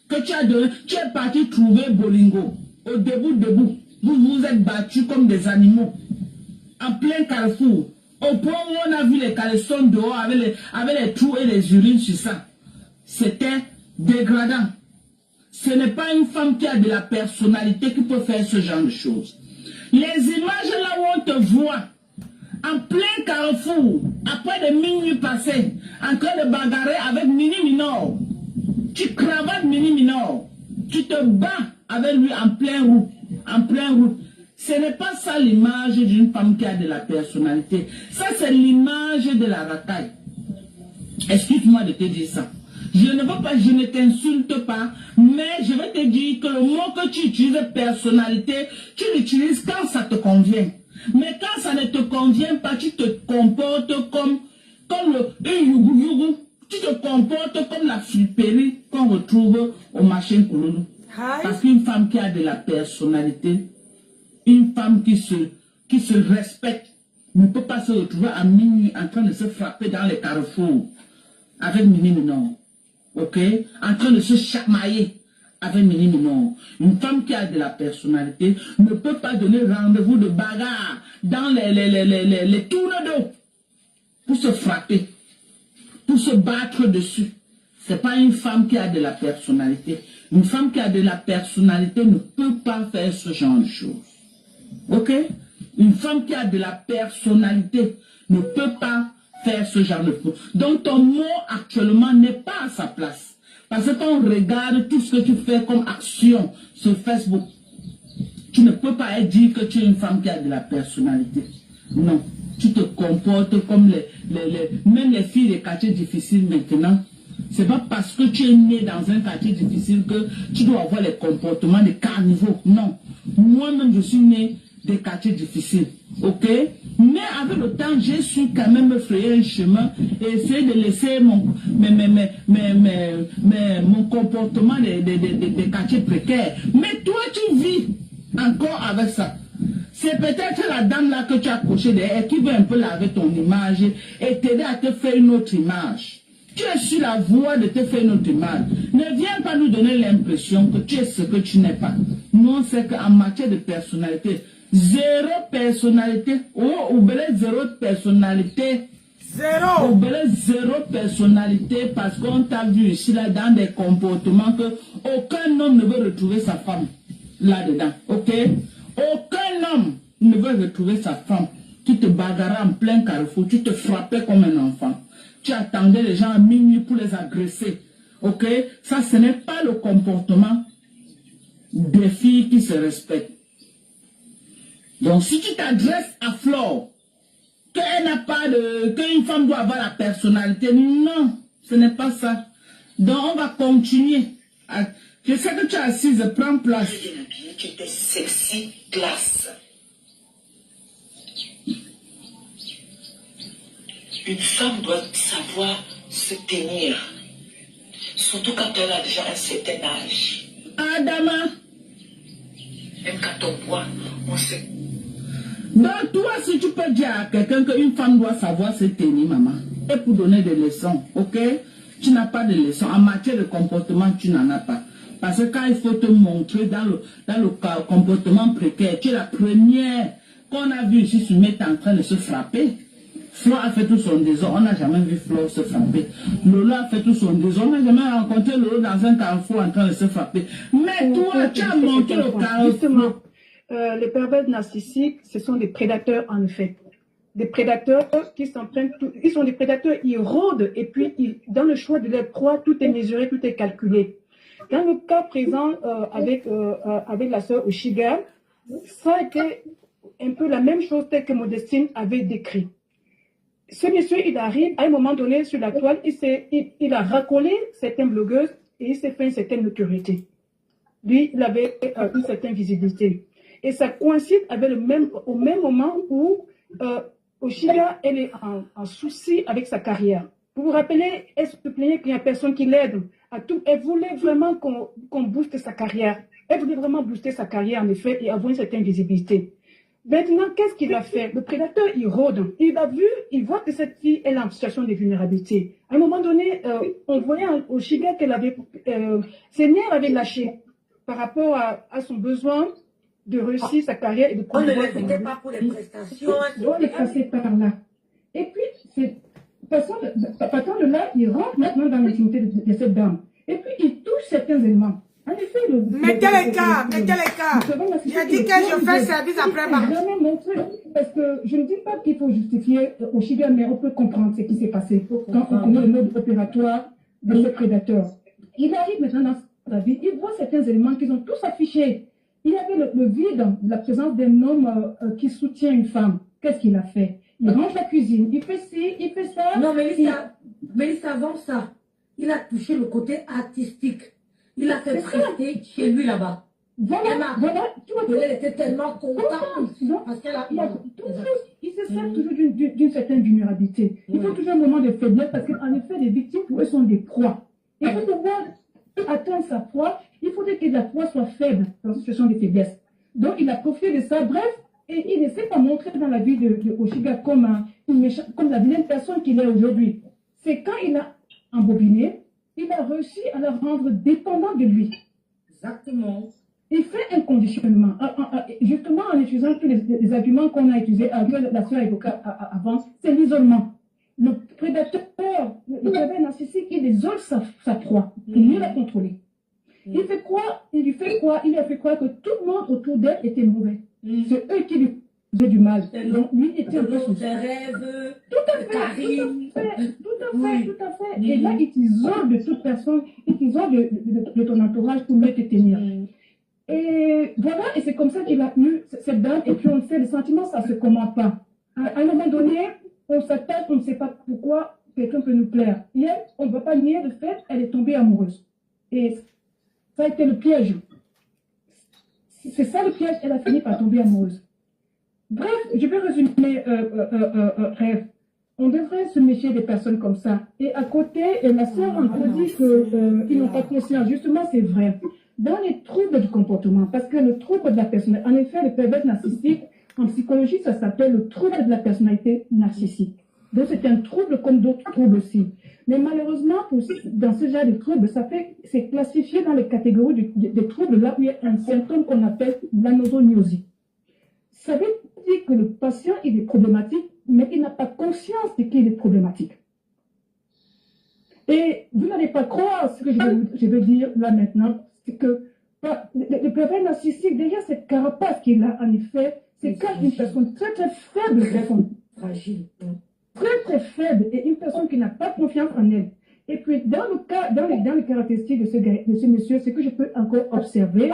que tu es parti trouver Bolingo, au debout, vous vous êtes battus comme des animaux, en plein carrefour, au point où on a vu les caleçons dehors avec les trous et les urines sur ça. C'était dégradant. Ce n'est pas une femme qui a de la personnalité qui peut faire ce genre de choses. Les images là où on te voit en plein carrefour, après des minutes passées, en train de bagarrer avec Mini Minor. Tu cravates Mini Minor. Tu te bats avec lui en plein route. Ce n'est pas ça l'image d'une femme qui a de la personnalité. Ça, c'est l'image de la racaille. Excuse-moi de te dire ça. Je ne veux pas, je ne t'insulte pas, mais je vais te dire que le mot que tu utilises, personnalité, tu l'utilises quand ça te convient. Mais quand ça ne te convient pas, tu te comportes comme le yougou. Tu te comportes comme la flipperie qu'on retrouve au marché Kouloulou. Parce qu'une femme qui a de la personnalité, une femme qui se respecte, ne peut pas se retrouver à minuit en train de se frapper dans les carrefours avec Mini Minon. Ok? En train de se chamailler avec Mini Minon. Une femme qui a de la personnalité ne peut pas donner rendez-vous de bagarre dans les tours d'eau pour se frapper, pour se battre dessus. C'est pas une femme qui a de la personnalité. Une femme qui a de la personnalité ne peut pas faire ce genre de choses. Ok? Une femme qui a de la personnalité ne peut pas faire ce genre de choses. Donc ton mot actuellement n'est pas à sa place. Parce que quand on regarde tout ce que tu fais comme action sur Facebook, tu ne peux pas dire que tu es une femme qui a de la personnalité. Non. Tu te comportes comme même les filles des quartiers difficiles maintenant. C'est pas parce que tu es né dans un quartier difficile que tu dois avoir les comportements de carnivore. Non. Moi-même, je suis né des quartiers difficiles. Ok? Mais avec le temps, j'ai su quand même me frayer un chemin et essayer de laisser mon comportement des quartiers précaires. Mais toi, tu vis encore avec ça. C'est peut-être la dame là que tu as coché derrière qui veut un peu laver ton image et t'aider à te faire une autre image. Tu es sur la voie de te faire une autre image. Ne viens pas nous donner l'impression que tu es ce que tu n'es pas. Non, c'est qu'en matière de personnalité, zéro personnalité. Oh, oubliez zéro personnalité. Zéro. Oubliez zéro personnalité parce qu'on t'a vu ici là dans des comportements que aucun homme ne veut retrouver sa femme là-dedans. Ok? Aucun homme ne veut retrouver sa femme. Tu te bagarrais en plein carrefour, tu te frappais comme un enfant. Tu attendais les gens à minuit pour les agresser. Ok? Ça, ce n'est pas le comportement des filles qui se respectent. Donc, si tu t'adresses à Flore, qu'elle n'a pas de... qu'une femme doit avoir la personnalité, non, ce n'est pas ça. Donc, on va continuer. Je sais que tu es assise, prends place. Tu étais sexy, classe. Une femme doit savoir se tenir. Surtout quand elle a déjà un certain âge. Adama. Même quand on voit, on sait. Donc toi, si tu peux dire à quelqu'un qu'une femme doit savoir se tenir, maman, et pour donner des leçons, ok? Tu n'as pas de leçons. En matière de comportement, tu n'en as pas. Parce que quand il faut te montrer dans le comportement précaire, tu es la première qu'on a vu ici se mettre en train de se frapper. Flo a fait tout son désordre, on n'a jamais vu Flo se frapper. Lolo a fait tout son désordre, on n'a jamais rencontré Lolo dans un carrefour en train de se frapper. Mais toi, tu as monté au carrefour. Justement, les pervers narcissiques, ce sont des prédateurs en effet. Des prédateurs qui s'en prennent, ils sont des prédateurs, ils rôdent et puis dans le choix de leur proie, tout est mesuré, tout est calculé. Dans le cas présent avec la sœur Oshiga, ça a été un peu la même chose telle que Modestine avait décrit. Ce monsieur, il arrive à un moment donné sur la toile, il a racolé certaines blogueuses et il s'est fait une certaine notoriété. Lui, il avait une certaine visibilité. Et ça coïncide avec au même moment où Oshiga, elle est en souci avec sa carrière. Vous vous rappelez, elle se plaignait qu'il n'y a personne qui l'aide. Elle voulait vraiment qu'on booste sa carrière. Elle voulait vraiment booster sa carrière, en effet, et avoir une certaine visibilité. Maintenant, qu'est-ce qu'il a fait? Le prédateur, il rôde. Il voit que cette fille, elle est en situation de vulnérabilité. À un moment donné, on voyait au Oshiga qu'elle avait, ses nerfs avaient lâché par rapport à son besoin de réussir sa carrière et de on ne l'invitait pas pour les prestations. On doit les passer par là. Et puis, partant de là, il rentre maintenant dans l'intimité de cette dame. Et puis, il touche certains éléments. En effet, mettez les cas. J'ai dit que je fais service après-vente. Jamais montré, parce que je ne dis pas qu'il faut justifier Oshiga, mais on peut comprendre ce qui s'est passé quand on connaît le mode opératoire de ce prédateur. Il arrive maintenant dans sa vie, il voit certains éléments qu'ils ont tous affichés. Il y avait le vide, la présence d'un homme qui soutient une femme. Qu'est-ce qu'il a fait? Il range la cuisine, il fait ci, il fait ça. Non, mais avant ça, il a touché le côté artistique. Il a fait prester chez lui là-bas. Voilà, tu vois, elle était tellement contente. Parce qu'elle a... Il se sert toujours d'une certaine vulnérabilité. Il faut toujours un moment de faiblesse parce qu'en effet, les victimes, pour eux, sont des proies. Il faut pouvoir atteindre sa proie, il faudrait que la proie soit faible dans une situation de faiblesse. Donc, il a profité de ça, bref, et il ne s'est pas montré dans la vie de Oshiga comme la vilaine personne qu'il est aujourd'hui. C'est quand il a embobiné, il a réussi à la rendre dépendante de lui. Exactement. Il fait un conditionnement. Justement, en utilisant tous les arguments qu'on a utilisés, que la soeur évoquait avant, c'est l'isolement. Le prédateur, le pervers narcissique, il isole sa proie pour mieux la contrôler. Il fait quoi? Il lui fait quoi? Il lui a fait croire que tout le monde autour d'elle était mauvais. C'est eux qui lui faisaient du mal. Donc, lui était un peu sous ses rêves. Tout à fait. Tout à fait. Et là, il t'isole de toute personne, il t'isole de ton entourage pour mieux te tenir. Et voilà, et c'est comme ça qu'il a eu cette dame. Et puis on sait, les sentiments, ça ne se commande pas. À un moment donné, on s'attache, on ne sait pas pourquoi quelqu'un peut nous plaire. Et elle, on ne va pas nier le fait, elle est tombée amoureuse. Et ça a été le piège. C'est ça le piège, elle a fini par tomber amoureuse. Bref, je vais résumer Rêve. On devrait se méfier des personnes comme ça. Et à côté, la sœur encore dit qu'ils n'ont pas conscience. Justement, c'est vrai. Dans les troubles du comportement, parce que le trouble de la personnalité, en effet, le pervers narcissique, en psychologie, ça s'appelle le trouble de la personnalité narcissique. Donc, c'est un trouble comme d'autres troubles aussi. Mais malheureusement, dans ce genre de troubles, c'est classifié dans les catégories des troubles là où il y a un symptôme qu'on appelle l'anosognosie. Ça veut dire que le patient, il est problématique, mais il n'a pas conscience de qu'il est problématique. Et vous n'allez pas croire ce que je vais dire là maintenant, c'est que le pervers narcissique, derrière cette carapace qu'il a, en effet, c'est quand une personne très très faible, fragile, très très faible, et une personne qui n'a pas confiance en elle. Et puis, dans les caractéristiques de ce monsieur, ce que je peux encore observer,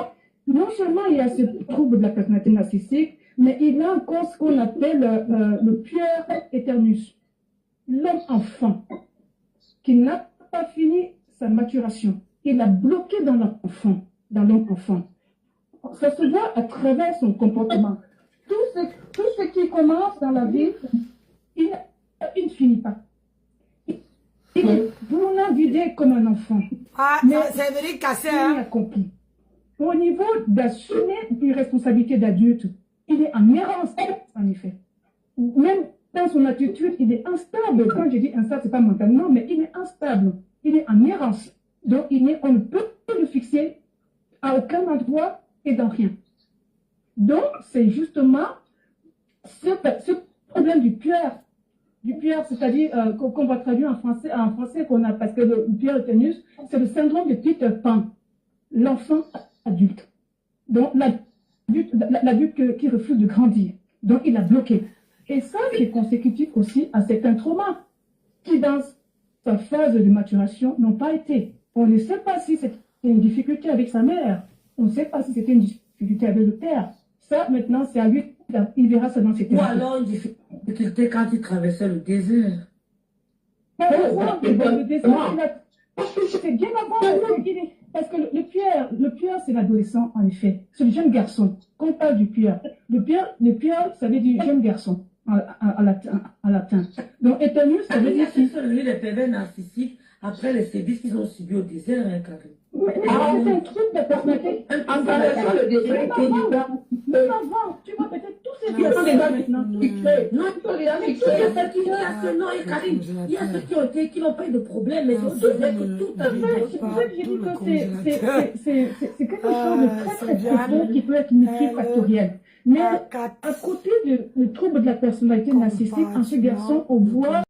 non seulement il y a ce trouble de la personnalité narcissique, mais il a encore ce qu'on appelle le puer aeternus, l'homme-enfant, qui n'a pas fini sa maturation. Il a bloqué dans l'homme-enfant. Ça se voit à travers son comportement. Tout ce qui commence dans la vie, il ne finit pas. Il est vraiment vidé comme un enfant. Mais c'est vrai cassé. Il est accompli. Au niveau d'assumer une responsabilité d'adulte, il est en errance, en effet. Même dans son attitude, il est instable. Quand je dis instable, ce n'est pas mentalement, mais il est instable. Il est en errance. Donc, on ne peut le fixer à aucun endroit et dans rien. Donc, c'est justement ce problème du puer Pierre, c'est-à-dire qu'on va traduire en français qu'on a, parce que le Pierre Euthénus, c'est le syndrome de Peter Pan, l'enfant adulte. Donc, l'adulte qui refuse de grandir. Donc, il a bloqué. Et ça, c'est consécutif aussi à certains traumas qui, dans sa phase de maturation, n'ont pas été. On ne sait pas si c'était une difficulté avec sa mère. On ne sait pas si c'était une difficulté avec le père. Ça, maintenant, c'est à lui. Il verra ça dans ses thérapies. Ou alors une difficulté quand il traversait le désert. Le désert, c'est bien avant. Parce que le Pierre, c'est l'adolescent, en effet. C'est le jeune garçon. Quand on parle du Pierre, le Pierre, ça veut dire jeune garçon, en latin. Donc, Euthénus, ça veut dire... C'est celui des pervers narcissiques après les sévices qu'ils ont subis au désert, hein, Karine. Mais c'est un truc de personnalité. En traversant le désert, avant, tu vois peut-être tous ces qui sont déjà maintenant. Non, il y a ceux qui n'ont pas eu de problème, mais c'est au désert que tout a vu. C'est pour ça que j'ai dit que c'est quelque chose de très très profond qui peut être multifactoriel. Mais à côté du trouble de la personnalité narcissique, en ce garçon, on voit